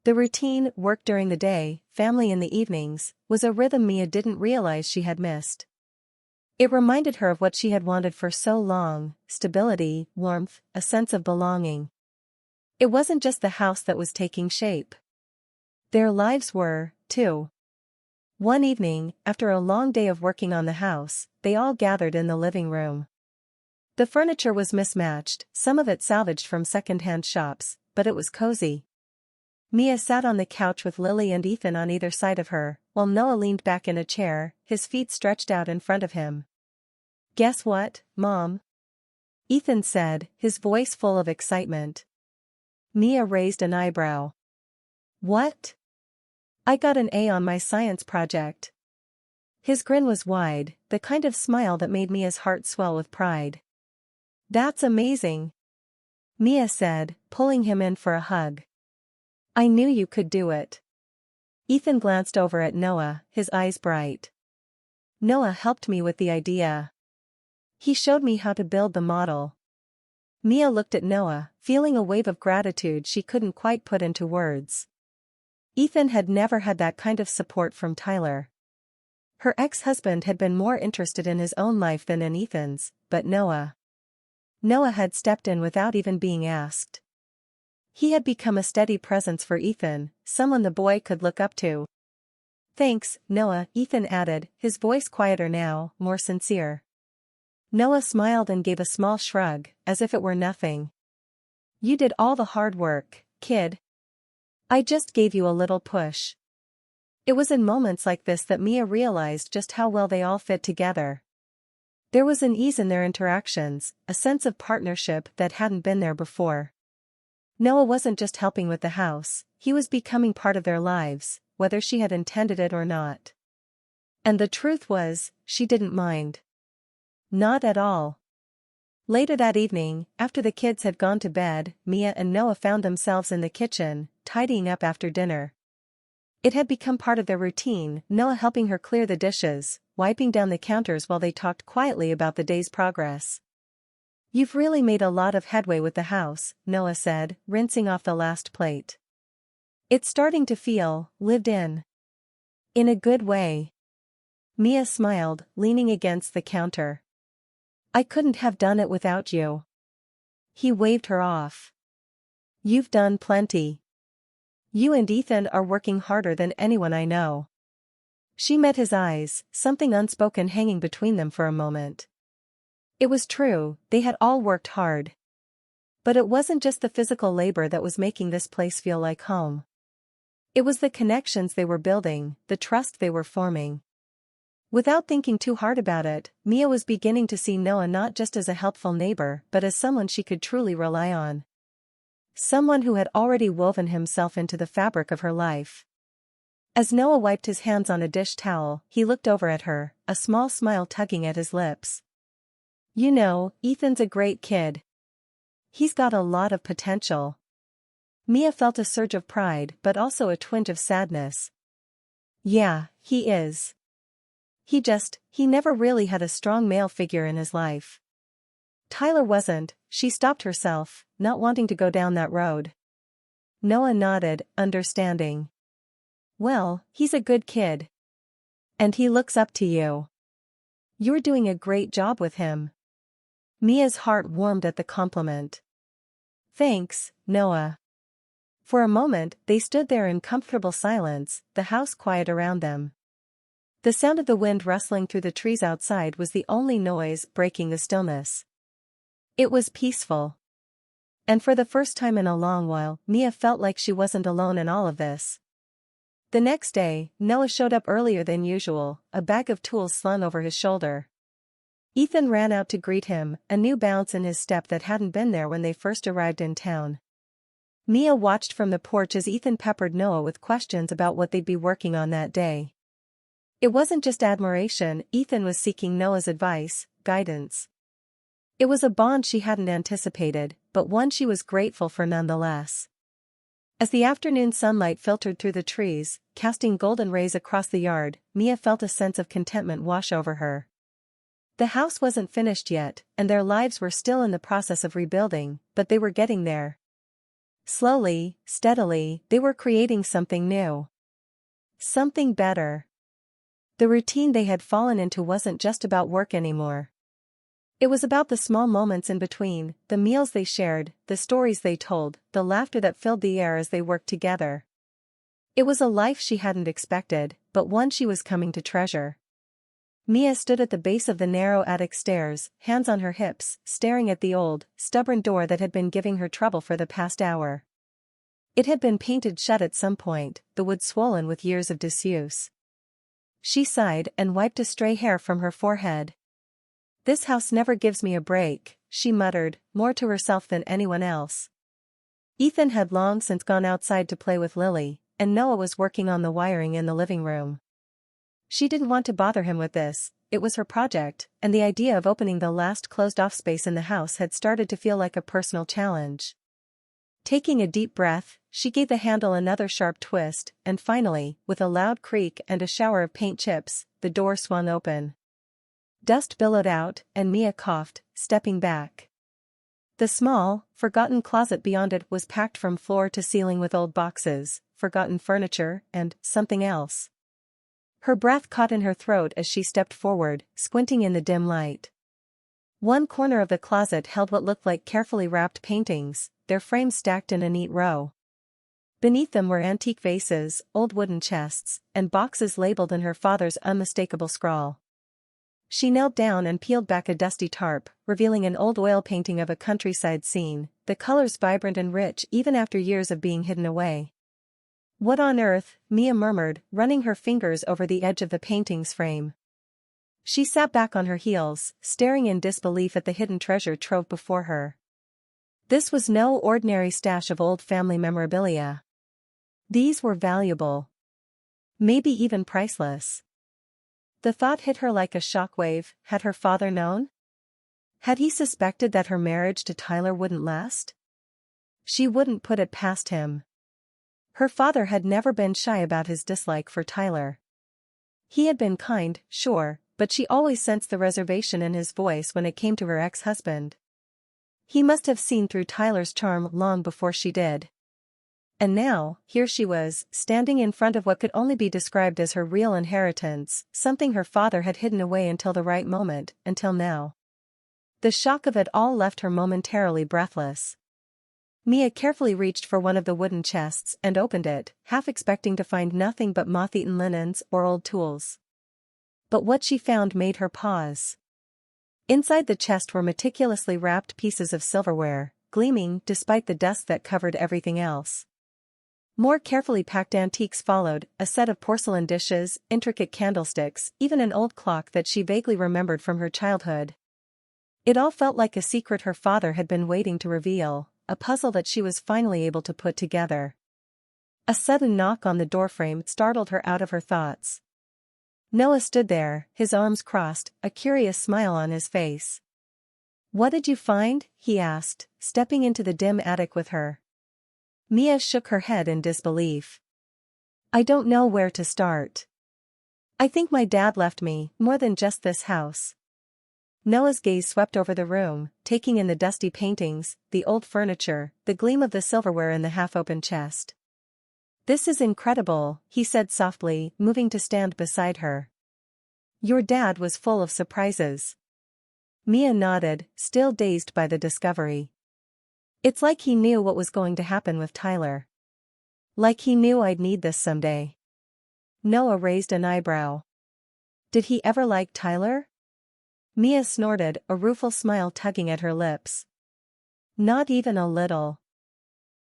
The routine, work during the day, family in the evenings, was a rhythm Mia didn't realize she had missed. It reminded her of what she had wanted for so long: stability, warmth, a sense of belonging. It wasn't just the house that was taking shape. Their lives were, too. One evening, after a long day of working on the house, they all gathered in the living room. The furniture was mismatched, some of it salvaged from second-hand shops, but it was cozy. Mia sat on the couch with Lily and Ethan on either side of her, while Noah leaned back in a chair, his feet stretched out in front of him. "Guess what, Mom?" Ethan said, his voice full of excitement. Mia raised an eyebrow. "What?" "I got an A on my science project." His grin was wide, the kind of smile that made Mia's heart swell with pride. "That's amazing," Mia said, pulling him in for a hug. "I knew you could do it." Ethan glanced over at Noah, his eyes bright. Noah helped me with the idea. He showed me how to build the model. Mia looked at Noah, feeling a wave of gratitude she couldn't quite put into words. Ethan had never had that kind of support from Tyler. Her ex-husband had been more interested in his own life than in Ethan's, but Noah had stepped in without even being asked. He had become a steady presence for Ethan, someone the boy could look up to. "Thanks, Noah," Ethan added, his voice quieter now, more sincere. Noah smiled and gave a small shrug, as if it were nothing. "You did all the hard work, kid. I just gave you a little push." It was in moments like this that Mia realized just how well they all fit together. There was an ease in their interactions, a sense of partnership that hadn't been there before. Noah wasn't just helping with the house, he was becoming part of their lives, whether she had intended it or not. And the truth was, she didn't mind. Not at all. Later that evening, after the kids had gone to bed, Mia and Noah found themselves in the kitchen, tidying up after dinner. It had become part of their routine, Noah helping her clear the dishes, wiping down the counters while they talked quietly about the day's progress. "You've really made a lot of headway with the house," Noah said, rinsing off the last plate. "It's starting to feel lived in. In a good way." Mia smiled, leaning against the counter. "I couldn't have done it without you." He waved her off. "You've done plenty. You and Ethan are working harder than anyone I know." She met his eyes, something unspoken hanging between them for a moment. It was true, they had all worked hard. But it wasn't just the physical labor that was making this place feel like home. It was the connections they were building, the trust they were forming. Without thinking too hard about it, Mia was beginning to see Noah not just as a helpful neighbor but as someone she could truly rely on. Someone who had already woven himself into the fabric of her life. As Noah wiped his hands on a dish towel, he looked over at her, a small smile tugging at his lips. "You know, Ethan's a great kid. He's got a lot of potential." Mia felt a surge of pride but also a twinge of sadness. "Yeah, he is. He never really had a strong male figure in his life." Tyler wasn't, she stopped herself, not wanting to go down that road. Noah nodded, understanding. "Well, he's a good kid. And he looks up to you. You're doing a great job with him." Mia's heart warmed at the compliment. "Thanks, Noah." For a moment, they stood there in comfortable silence, the house quiet around them. The sound of the wind rustling through the trees outside was the only noise breaking the stillness. It was peaceful. And for the first time in a long while, Mia felt like she wasn't alone in all of this. The next day, Noah showed up earlier than usual, a bag of tools slung over his shoulder. Ethan ran out to greet him, a new bounce in his step that hadn't been there when they first arrived in town. Mia watched from the porch as Ethan peppered Noah with questions about what they'd be working on that day. It wasn't just admiration, Ethan was seeking Noah's advice, guidance. It was a bond she hadn't anticipated, but one she was grateful for nonetheless. As the afternoon sunlight filtered through the trees, casting golden rays across the yard, Mia felt a sense of contentment wash over her. The house wasn't finished yet, and their lives were still in the process of rebuilding, but they were getting there. Slowly, steadily, they were creating something new. Something better. The routine they had fallen into wasn't just about work anymore. It was about the small moments in between, the meals they shared, the stories they told, the laughter that filled the air as they worked together. It was a life she hadn't expected, but one she was coming to treasure. Mia stood at the base of the narrow attic stairs, hands on her hips, staring at the old, stubborn door that had been giving her trouble for the past hour. It had been painted shut at some point, the wood swollen with years of disuse. She sighed and wiped a stray hair from her forehead. "This house never gives me a break," she muttered, more to herself than anyone else. Ethan had long since gone outside to play with Lily, and Noah was working on the wiring in the living room. She didn't want to bother him with this, it was her project, and the idea of opening the last closed-off space in the house had started to feel like a personal challenge. Taking a deep breath, she gave the handle another sharp twist, and finally, with a loud creak and a shower of paint chips, the door swung open. Dust billowed out, and Mia coughed, stepping back. The small, forgotten closet beyond it was packed from floor to ceiling with old boxes, forgotten furniture, and something else. Her breath caught in her throat as she stepped forward, squinting in the dim light. One corner of the closet held what looked like carefully wrapped paintings, their frames stacked in a neat row. Beneath them were antique vases, old wooden chests, and boxes labeled in her father's unmistakable scrawl. She knelt down and peeled back a dusty tarp, revealing an old oil painting of a countryside scene, the colors vibrant and rich even after years of being hidden away. "What on earth?" Mia murmured, running her fingers over the edge of the painting's frame. She sat back on her heels, staring in disbelief at the hidden treasure trove before her. This was no ordinary stash of old family memorabilia. These were valuable. Maybe even priceless. The thought hit her like a shockwave. Had her father known? Had he suspected that her marriage to Tyler wouldn't last? She wouldn't put it past him. Her father had never been shy about his dislike for Tyler. He had been kind, sure, but she always sensed the reservation in his voice when it came to her ex-husband. He must have seen through Tyler's charm long before she did. And now, here she was, standing in front of what could only be described as her real inheritance, something her father had hidden away until the right moment, until now. The shock of it all left her momentarily breathless. Mia carefully reached for one of the wooden chests and opened it, half expecting to find nothing but moth-eaten linens or old tools. But what she found made her pause. Inside the chest were meticulously wrapped pieces of silverware, gleaming despite the dust that covered everything else. More carefully packed antiques followed, a set of porcelain dishes, intricate candlesticks, even an old clock that she vaguely remembered from her childhood. It all felt like a secret her father had been waiting to reveal, a puzzle that she was finally able to put together. A sudden knock on the doorframe startled her out of her thoughts. Noah stood there, his arms crossed, a curious smile on his face. "What did you find?" he asked, stepping into the dim attic with her. Mia shook her head in disbelief. "I don't know where to start. I think my dad left me more than just this house." Noah's gaze swept over the room, taking in the dusty paintings, the old furniture, the gleam of the silverware in the half-open chest. "This is incredible," he said softly, moving to stand beside her. "Your dad was full of surprises." Mia nodded, still dazed by the discovery. "It's like he knew what was going to happen with Tyler. Like he knew I'd need this someday." Noah raised an eyebrow. "Did he ever like Tyler?" Mia snorted, a rueful smile tugging at her lips. "Not even a little.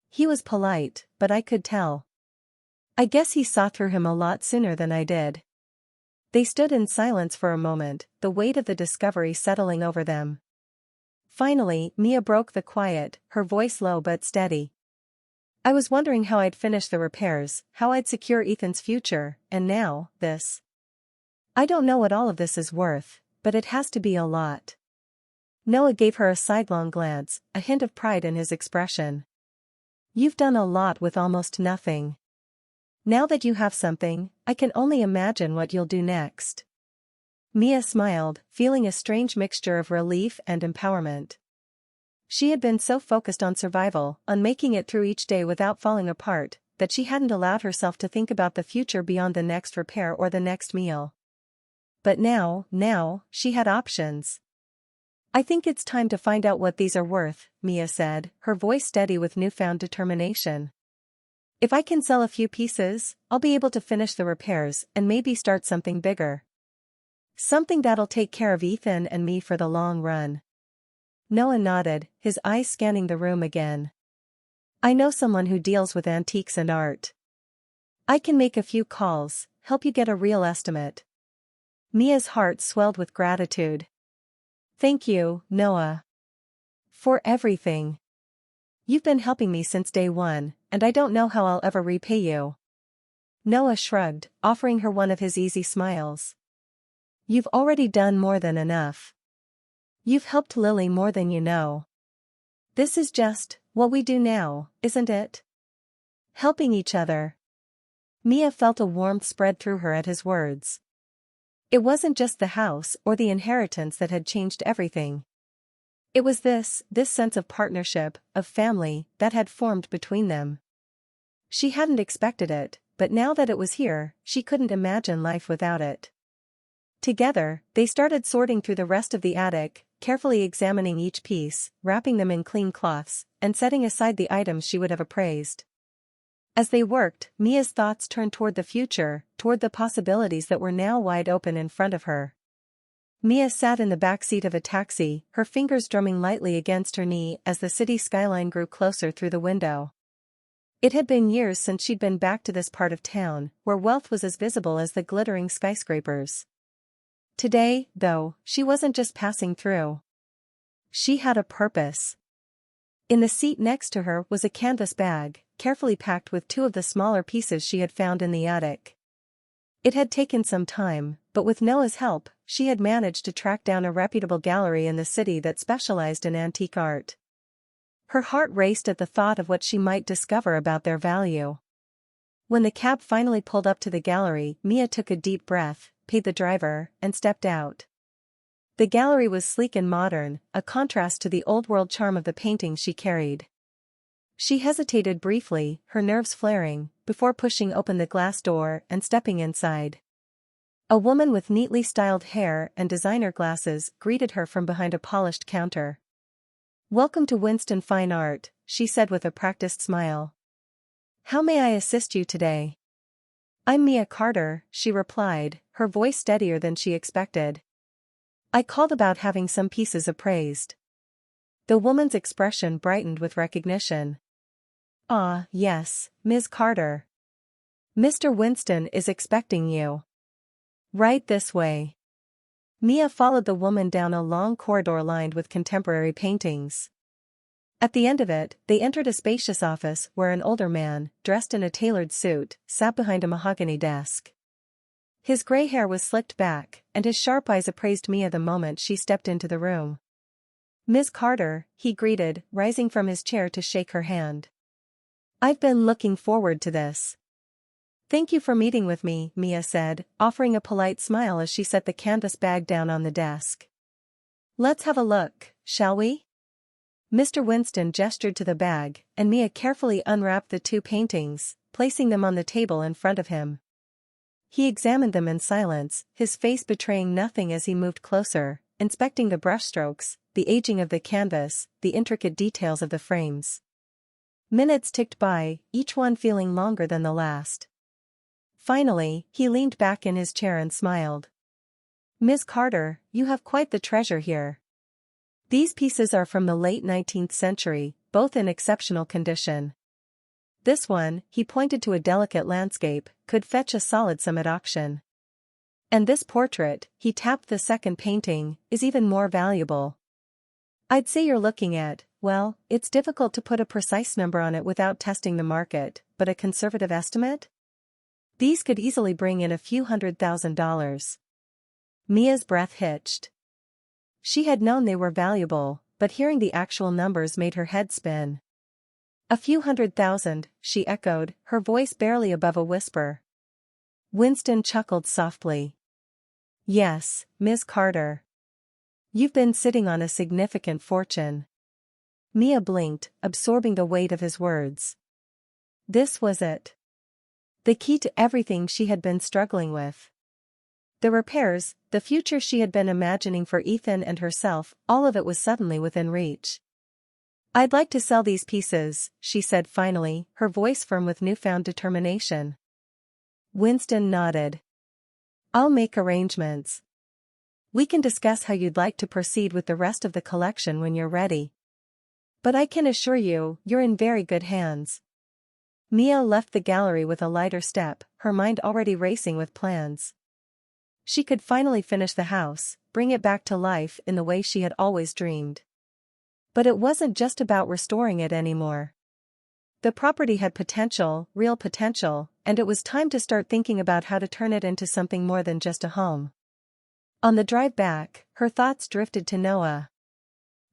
He was polite, but I could tell. I guess he saw through him a lot sooner than I did." They stood in silence for a moment, the weight of the discovery settling over them. Finally, Mia broke the quiet, her voice low but steady. "I was wondering how I'd finish the repairs, how I'd secure Ethan's future, and now, this. I don't know what all of this is worth, but it has to be a lot." Noah gave her a sidelong glance, a hint of pride in his expression. "You've done a lot with almost nothing. Now that you have something, I can only imagine what you'll do next." Mia smiled, feeling a strange mixture of relief and empowerment. She had been so focused on survival, on making it through each day without falling apart, that she hadn't allowed herself to think about the future beyond the next repair or the next meal. But now, she had options. "I think it's time to find out what these are worth," Mia said, her voice steady with newfound determination. "If I can sell a few pieces, I'll be able to finish the repairs and maybe start something bigger. Something that'll take care of Ethan and me for the long run." Noah nodded, his eyes scanning the room again. "I know someone who deals with antiques and art. I can make a few calls, help you get a real estimate." Mia's heart swelled with gratitude. "Thank you, Noah. For everything. You've been helping me since day one, and I don't know how I'll ever repay you." Noah shrugged, offering her one of his easy smiles. "You've already done more than enough. You've helped Lily more than you know. This is just What we do now, isn't it? Helping each other. Mia felt a warmth spread through her at his words. It wasn't just the house or the inheritance that had changed everything. It was this sense of partnership, of family, that had formed between them. She hadn't expected it, but now that it was here, she couldn't imagine life without it. Together, they started sorting through the rest of the attic, carefully examining each piece, wrapping them in clean cloths, and setting aside the items she would have appraised. As they worked, Mia's thoughts turned toward the future, toward the possibilities that were now wide open in front of her. Mia sat in the back seat of a taxi, her fingers drumming lightly against her knee as the city skyline grew closer through the window. It had been years since she'd been back to this part of town, where wealth was as visible as the glittering skyscrapers. Today, though, she wasn't just passing through. She had a purpose. In the seat next to her was a canvas bag, carefully packed with two of the smaller pieces she had found in the attic. It had taken some time, but with Noah's help, she had managed to track down a reputable gallery in the city that specialized in antique art. Her heart raced at the thought of what she might discover about their value. When the cab finally pulled up to the gallery, Mia took a deep breath, paid the driver, and stepped out. The gallery was sleek and modern, a contrast to the old-world charm of the paintings she carried. She hesitated briefly, her nerves flaring, before pushing open the glass door and stepping inside. A woman with neatly styled hair and designer glasses greeted her from behind a polished counter. "Welcome to Winston Fine Art," she said with a practiced smile. "How may I assist you today?" "I'm Mia Carter," she replied, her voice steadier than she expected. "I called about having some pieces appraised." The woman's expression brightened with recognition. "Ah, yes, Ms. Carter. Mr. Winston is expecting you. Right this way." Mia followed the woman down a long corridor lined with contemporary paintings. At the end of it, they entered a spacious office where an older man, dressed in a tailored suit, sat behind a mahogany desk. His gray hair was slicked back, and his sharp eyes appraised Mia the moment she stepped into the room. "Ms. Carter," he greeted, rising from his chair to shake her hand. "I've been looking forward to this." "Thank you for meeting with me," Mia said, offering a polite smile as she set the canvas bag down on the desk. "Let's have a look, shall we?" Mr. Winston gestured to the bag, and Mia carefully unwrapped the two paintings, placing them on the table in front of him. He examined them in silence, his face betraying nothing as he moved closer, inspecting the brushstrokes, the aging of the canvas, the intricate details of the frames. Minutes ticked by, each one feeling longer than the last. Finally, he leaned back in his chair and smiled. "Ms. Carter, you have quite the treasure here. These pieces are from the late 19th century, both in exceptional condition. This one," he pointed to a delicate landscape, "could fetch a solid sum at auction. And this portrait," he tapped the second painting, "is even more valuable. I'd say you're looking at, well, it's difficult to put a precise number on it without testing the market, but a conservative estimate? These could easily bring in a few $100,000. Mia's breath hitched. She had known they were valuable, but hearing the actual numbers made her head spin. "A few $100,000, she echoed, her voice barely above a whisper. Winston chuckled softly. "Yes, Ms. Carter. You've been sitting on a significant fortune." Mia blinked, absorbing the weight of his words. This was it. The key to everything she had been struggling with. The repairs, the future she had been imagining for Ethan and herself, all of it was suddenly within reach. "I'd like to sell these pieces," she said finally, her voice firm with newfound determination. Winston nodded. "I'll make arrangements. We can discuss how you'd like to proceed with the rest of the collection when you're ready. But I can assure you, you're in very good hands." Mia left the gallery with a lighter step, her mind already racing with plans. She could finally finish the house, bring it back to life in the way she had always dreamed. But it wasn't just about restoring it anymore. The property had potential, real potential, and it was time to start thinking about how to turn it into something more than just a home. On the drive back, her thoughts drifted to Noah.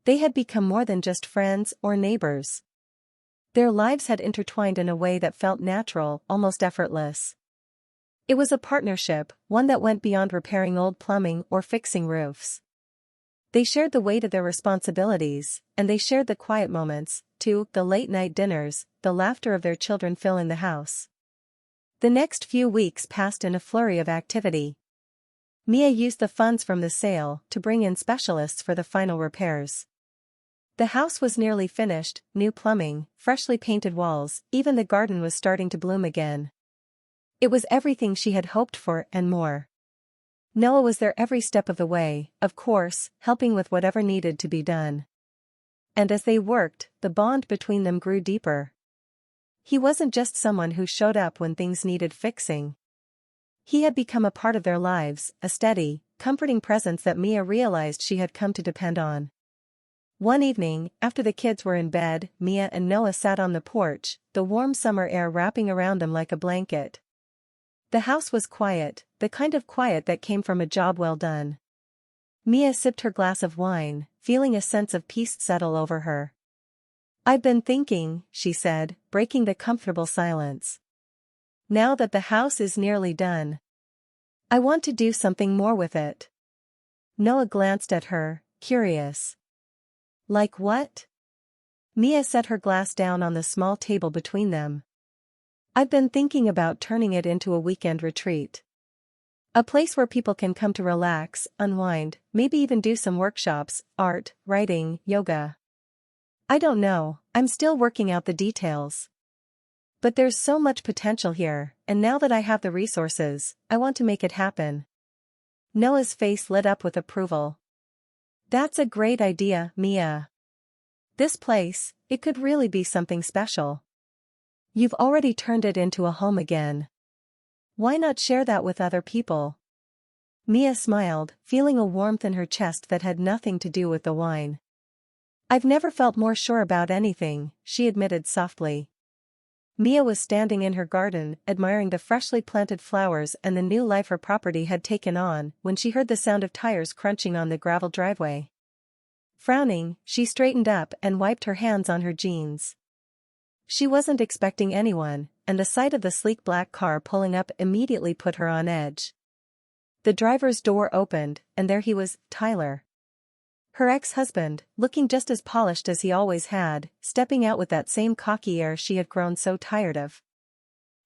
They had become more than just friends or neighbors. Their lives had intertwined in a way that felt natural, almost effortless. It was a partnership, one that went beyond repairing old plumbing or fixing roofs. They shared the weight of their responsibilities, and they shared the quiet moments, too, the late-night dinners, the laughter of their children filling the house. The next few weeks passed in a flurry of activity. Mia used the funds from the sale to bring in specialists for the final repairs. The house was nearly finished, new plumbing, freshly painted walls, even the garden was starting to bloom again. It was everything she had hoped for and more. Noah was there every step of the way, of course, helping with whatever needed to be done. And as they worked, the bond between them grew deeper. He wasn't just someone who showed up when things needed fixing. He had become a part of their lives, a steady, comforting presence that Mia realized she had come to depend on. One evening, after the kids were in bed, Mia and Noah sat on the porch, the warm summer air wrapping around them like a blanket. The house was quiet, the kind of quiet that came from a job well done. Mia sipped her glass of wine, feeling a sense of peace settle over her. "I've been thinking," she said, breaking the comfortable silence. "Now that the house is nearly done, I want to do something more with it." Noah glanced at her, curious. "Like what?" Mia set her glass down on the small table between them. "I've been thinking about turning it into a weekend retreat. A place where people can come to relax, unwind, maybe even do some workshops, art, writing, yoga. I don't know, I'm still working out the details. But there's so much potential here, and now that I have the resources, I want to make it happen." Noah's face lit up with approval. "That's a great idea, Mia. This place, it could really be something special. You've already turned it into a home again. Why not share that with other people?" Mia smiled, feeling a warmth in her chest that had nothing to do with the wine. "I've never felt more sure about anything," she admitted softly. Mia was standing in her garden, admiring the freshly planted flowers and the new life her property had taken on, when she heard the sound of tires crunching on the gravel driveway. Frowning, she straightened up and wiped her hands on her jeans. She wasn't expecting anyone, and the sight of the sleek black car pulling up immediately put her on edge. The driver's door opened, and there he was, Tyler. Her ex-husband, looking just as polished as he always had, stepping out with that same cocky air she had grown so tired of.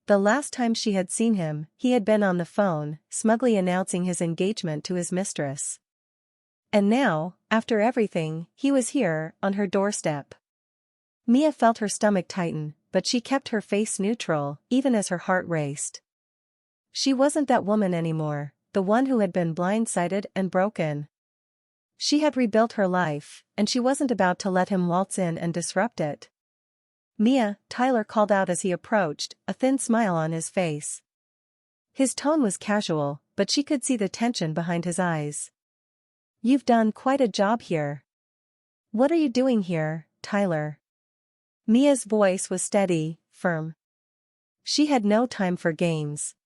The last time she had seen him, he had been on the phone, smugly announcing his engagement to his mistress. And now, after everything, he was here, on her doorstep. Mia felt her stomach tighten, but she kept her face neutral, even as her heart raced. She wasn't that woman anymore, the one who had been blindsided and broken. She had rebuilt her life, and she wasn't about to let him waltz in and disrupt it. "Mia," Tyler called out as he approached, a thin smile on his face. His tone was casual, but she could see the tension behind his eyes. "You've done quite a job here. What are you doing here, Tyler?" Mia's voice was steady, firm. She had no time for games.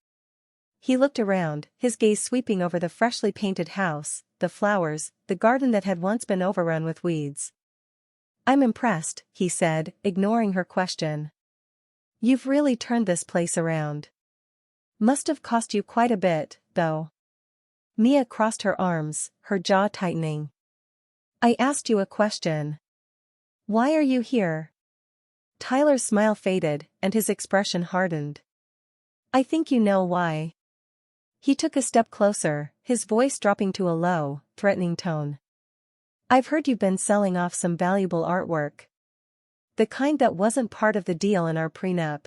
He looked around, his gaze sweeping over the freshly painted house, the flowers, the garden that had once been overrun with weeds. "I'm impressed," he said, ignoring her question. "You've really turned this place around. Must have cost you quite a bit, though." Mia crossed her arms, her jaw tightening. "I asked you a question. Why are you here?" Tyler's smile faded, and his expression hardened. "I think you know why." He took a step closer, his voice dropping to a low, threatening tone. "I've heard you've been selling off some valuable artwork. The kind that wasn't part of the deal in our prenup."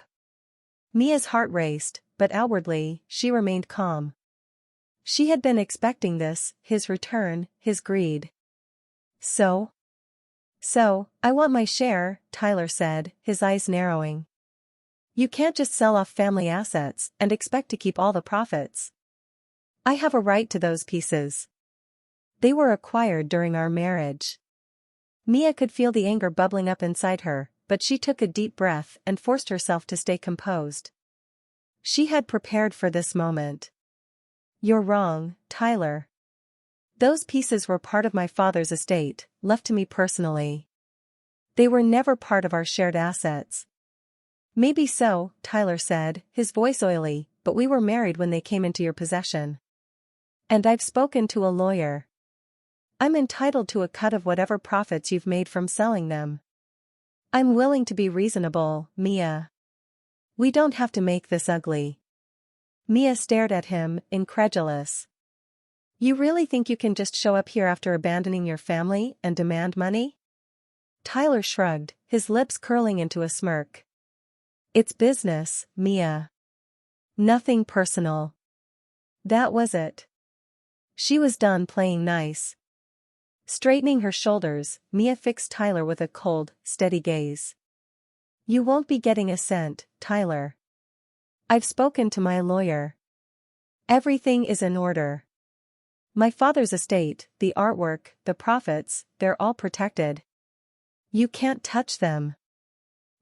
Mia's heart raced, but outwardly, she remained calm. She had been expecting this, his return, his greed. So, I want my share," Tyler said, his eyes narrowing. "You can't just sell off family assets and expect to keep all the profits. I have a right to those pieces. They were acquired during our marriage." Mia could feel the anger bubbling up inside her, but she took a deep breath and forced herself to stay composed. She had prepared for this moment. "You're wrong, Tyler. Those pieces were part of my father's estate, left to me personally. They were never part of our shared assets. Maybe so, Tyler said, his voice oily, but we were married when they came into your possession. And I've spoken to a lawyer. I'm entitled to a cut of whatever profits you've made from selling them. I'm willing to be reasonable, Mia. We don't have to make this ugly. Mia stared at him, incredulous. You really think you can just show up here after abandoning your family and demand money? Tyler shrugged, his lips curling into a smirk. It's business, Mia. Nothing personal. That was it. She was done playing nice. Straightening her shoulders, Mia fixed Tyler with a cold, steady gaze. You won't be getting a cent, Tyler. I've spoken to my lawyer. Everything is in order. My father's estate, the artwork, the profits, they're all protected. You can't touch them.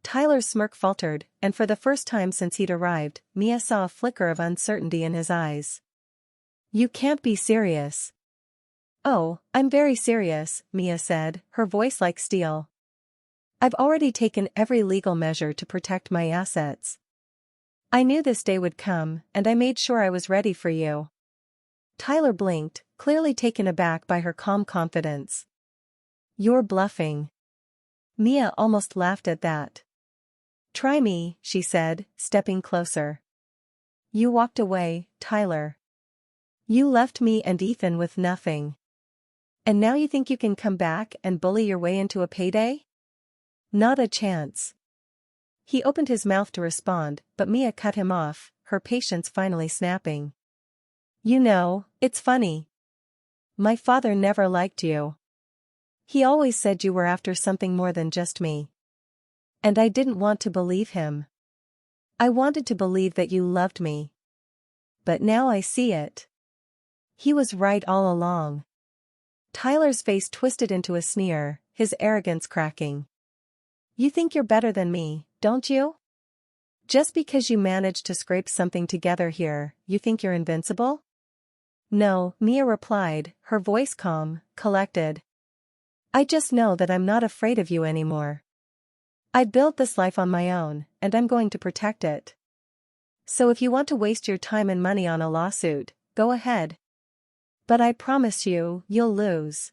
Tyler's smirk faltered, and for the first time since he'd arrived, Mia saw a flicker of uncertainty in his eyes. You can't be serious. Oh, I'm very serious, Mia said, her voice like steel. I've already taken every legal measure to protect my assets. I knew this day would come, and I made sure I was ready for you. Tyler blinked, clearly taken aback by her calm confidence. You're bluffing. Mia almost laughed at that. Try me, she said, stepping closer. You walked away, Tyler. You left me and Ethan with nothing. And now you think you can come back and bully your way into a payday? Not a chance. He opened his mouth to respond, but Mia cut him off, her patience finally snapping. You know, it's funny. My father never liked you. He always said you were after something more than just me. And I didn't want to believe him. I wanted to believe that you loved me. But now I see it. He was right all along. Tyler's face twisted into a sneer, his arrogance cracking. You think you're better than me, don't you? Just because you managed to scrape something together here, you think you're invincible? No, Mia replied, her voice calm, collected. I just know that I'm not afraid of you anymore. I built this life on my own, and I'm going to protect it. So if you want to waste your time and money on a lawsuit, go ahead. But I promise you, you'll lose.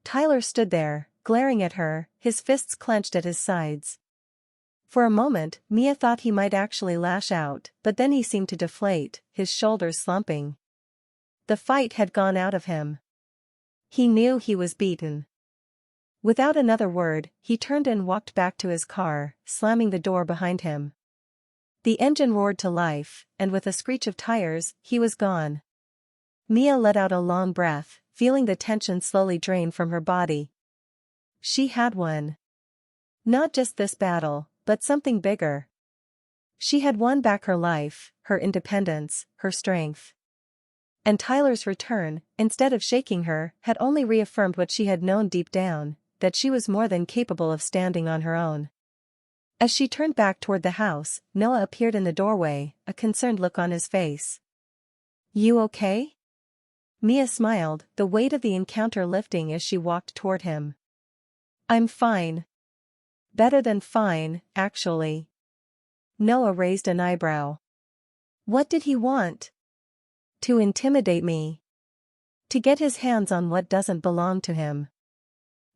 Tyler stood there, glaring at her, his fists clenched at his sides. For a moment, Mia thought he might actually lash out, but then he seemed to deflate, his shoulders slumping. The fight had gone out of him. He knew he was beaten. Without another word, he turned and walked back to his car, slamming the door behind him. The engine roared to life, and with a screech of tires, he was gone. Mia let out a long breath, feeling the tension slowly drain from her body. She had won. Not just this battle, but something bigger. She had won back her life, her independence, her strength. And Tyler's return, instead of shaking her, had only reaffirmed what she had known deep down, that she was more than capable of standing on her own. As she turned back toward the house, Noah appeared in the doorway, a concerned look on his face. You okay? Mia smiled, the weight of the encounter lifting as she walked toward him. I'm fine. Better than fine, actually. Noah raised an eyebrow. What did he want? To intimidate me. To get his hands on what doesn't belong to him.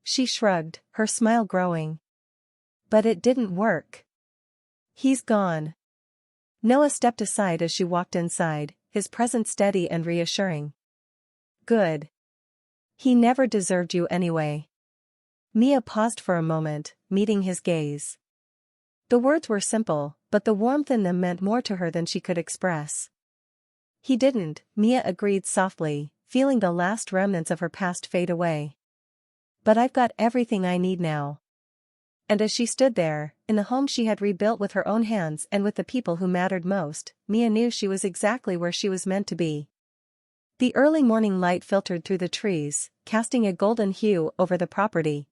She shrugged, her smile growing. But it didn't work. He's gone. Noah stepped aside as she walked inside, his presence steady and reassuring. Good. He never deserved you anyway. Mia paused for a moment, meeting his gaze. The words were simple, but the warmth in them meant more to her than she could express. He didn't, Mia agreed softly, feeling the last remnants of her past fade away. But I've got everything I need now. And as she stood there, in the home she had rebuilt with her own hands and with the people who mattered most, Mia knew she was exactly where she was meant to be. The early morning light filtered through the trees, casting a golden hue over the property.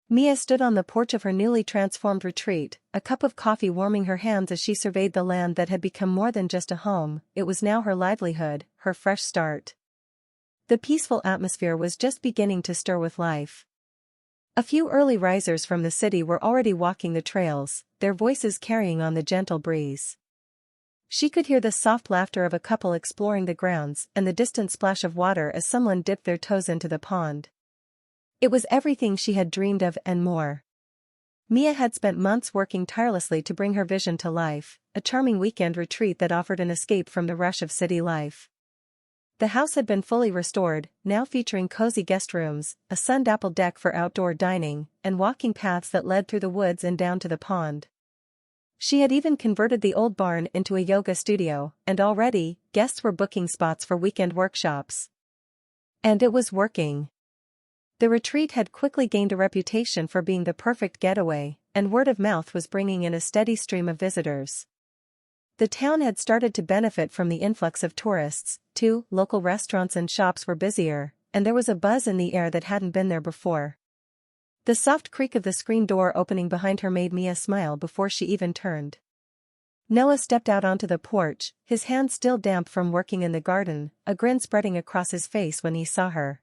Mia stood on the porch of her newly transformed retreat, a cup of coffee warming her hands as she surveyed the land that had become more than just a home. It was now her livelihood, her fresh start. The peaceful atmosphere was just beginning to stir with life. A few early risers from the city were already walking the trails, their voices carrying on the gentle breeze. She could hear the soft laughter of a couple exploring the grounds and the distant splash of water as someone dipped their toes into the pond. It was everything she had dreamed of and more. Mia had spent months working tirelessly to bring her vision to life, a charming weekend retreat that offered an escape from the rush of city life. The house had been fully restored, now featuring cozy guest rooms, a sun-dappled deck for outdoor dining, and walking paths that led through the woods and down to the pond. She had even converted the old barn into a yoga studio, and already, guests were booking spots for weekend workshops. And it was working. The retreat had quickly gained a reputation for being the perfect getaway, and word of mouth was bringing in a steady stream of visitors. The town had started to benefit from the influx of tourists, too. Local restaurants and shops were busier, and there was a buzz in the air that hadn't been there before. The soft creak of the screen door opening behind her made Mia smile before she even turned. Noah stepped out onto the porch, his hands still damp from working in the garden, a grin spreading across his face when he saw her.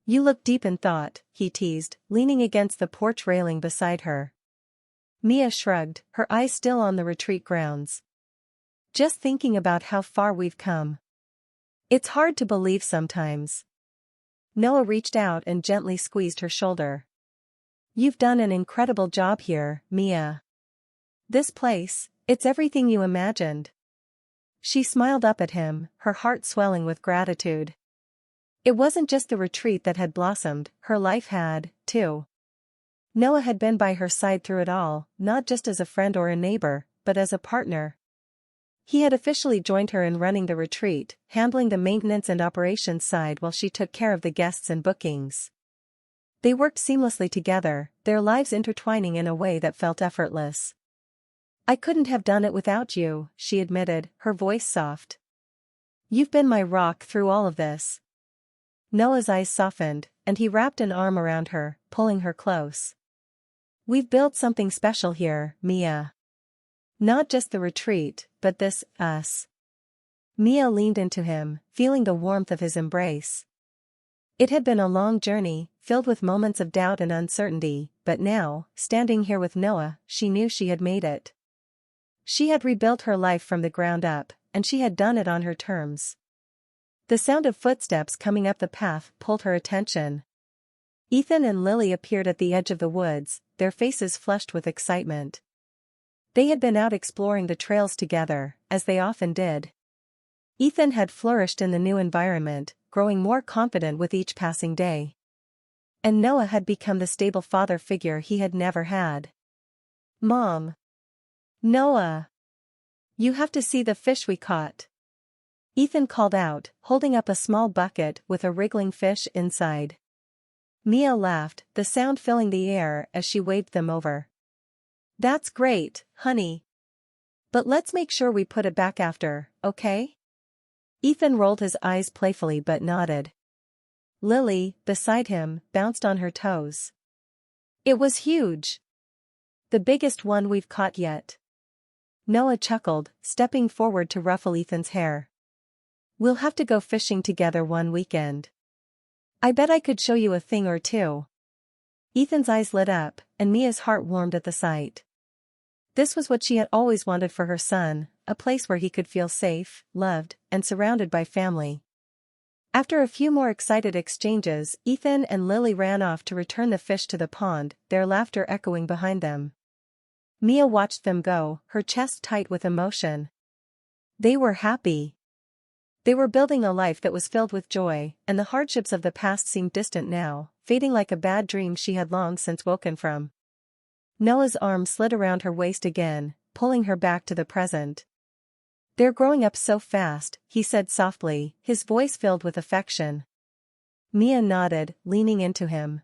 "You look deep in thought," he teased, leaning against the porch railing beside her. Mia shrugged, her eyes still on the retreat grounds. "Just thinking about how far we've come. It's hard to believe sometimes." Noah reached out and gently squeezed her shoulder. "You've done an incredible job here, Mia. This place, it's everything you imagined." She smiled up at him, her heart swelling with gratitude. It wasn't just the retreat that had blossomed, her life had, too. Noah had been by her side through it all, not just as a friend or a neighbor, but as a partner. He had officially joined her in running the retreat, handling the maintenance and operations side while she took care of the guests and bookings. They worked seamlessly together, their lives intertwining in a way that felt effortless. "I couldn't have done it without you," she admitted, her voice soft. "You've been my rock through all of this." Noah's eyes softened, and he wrapped an arm around her, pulling her close. "We've built something special here, Mia. Not just the retreat, but this, us." Mia leaned into him, feeling the warmth of his embrace. It had been a long journey, filled with moments of doubt and uncertainty, but now, standing here with Noah, she knew she had made it. She had rebuilt her life from the ground up, and she had done it on her terms. The sound of footsteps coming up the path pulled her attention. Ethan and Lily appeared at the edge of the woods, their faces flushed with excitement. They had been out exploring the trails together, as they often did. Ethan had flourished in the new environment, growing more confident with each passing day. And Noah had become the stable father figure he had never had. "Mom. Noah. You have to see the fish we caught." Ethan called out, holding up a small bucket with a wriggling fish inside. Mia laughed, the sound filling the air as she waved them over. "That's great, honey. But let's make sure we put it back after, okay?" Ethan rolled his eyes playfully but nodded. Lily, beside him, bounced on her toes. "It was huge. The biggest one we've caught yet." Noah chuckled, stepping forward to ruffle Ethan's hair. "We'll have to go fishing together one weekend. I bet I could show you a thing or two." Ethan's eyes lit up, and Mia's heart warmed at the sight. This was what she had always wanted for her son, a place where he could feel safe, loved, and surrounded by family. After a few more excited exchanges, Ethan and Lily ran off to return the fish to the pond, their laughter echoing behind them. Mia watched them go, her chest tight with emotion. They were happy. They were building a life that was filled with joy, and the hardships of the past seemed distant now, fading like a bad dream she had long since woken from. Noah's arm slid around her waist again, pulling her back to the present. "They're growing up so fast," he said softly, his voice filled with affection. Mia nodded, leaning into him.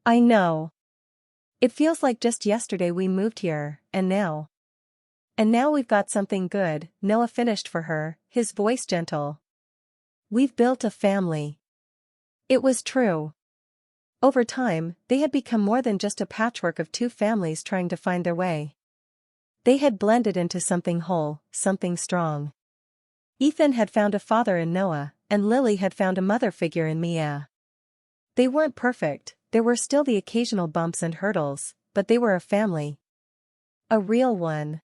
"I know. It feels like just yesterday we moved here, and now we've got something good," Noah finished for her, his voice gentle. "We've built a family." It was true. Over time, they had become more than just a patchwork of two families trying to find their way. They had blended into something whole, something strong. Ethan had found a father in Noah, and Lily had found a mother figure in Mia. They weren't perfect, There were still the occasional bumps and hurdles, but they were a family. A real one.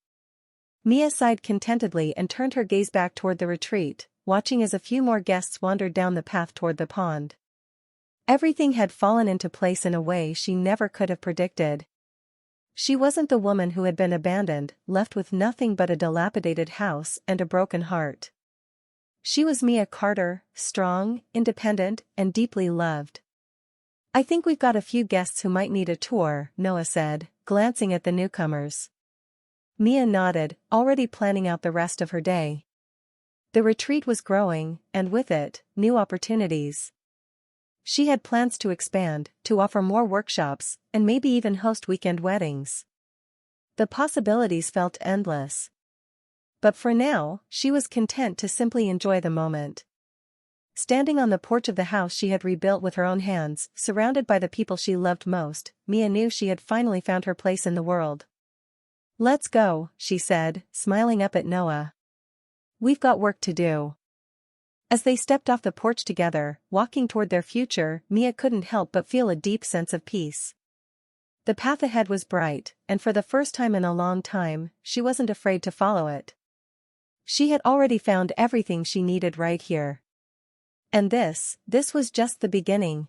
Mia sighed contentedly and turned her gaze back toward the retreat, watching as a few more guests wandered down the path toward the pond. Everything had fallen into place in a way she never could have predicted. She wasn't the woman who had been abandoned, left with nothing but a dilapidated house and a broken heart. She was Mia Carter, strong, independent, and deeply loved. "I think we've got a few guests who might need a tour," Noah said, glancing at the newcomers. Mia nodded, already planning out the rest of her day. The retreat was growing, and with it, new opportunities. She had plans to expand, to offer more workshops, and maybe even host weekend weddings. The possibilities felt endless. But for now, she was content to simply enjoy the moment. Standing on the porch of the house she had rebuilt with her own hands, surrounded by the people she loved most, Mia knew she had finally found her place in the world. "Let's go," she said, smiling up at Noah. "We've got work to do." As they stepped off the porch together, walking toward their future, Mia couldn't help but feel a deep sense of peace. The path ahead was bright, and for the first time in a long time, she wasn't afraid to follow it. She had already found everything she needed right here. And this was just the beginning.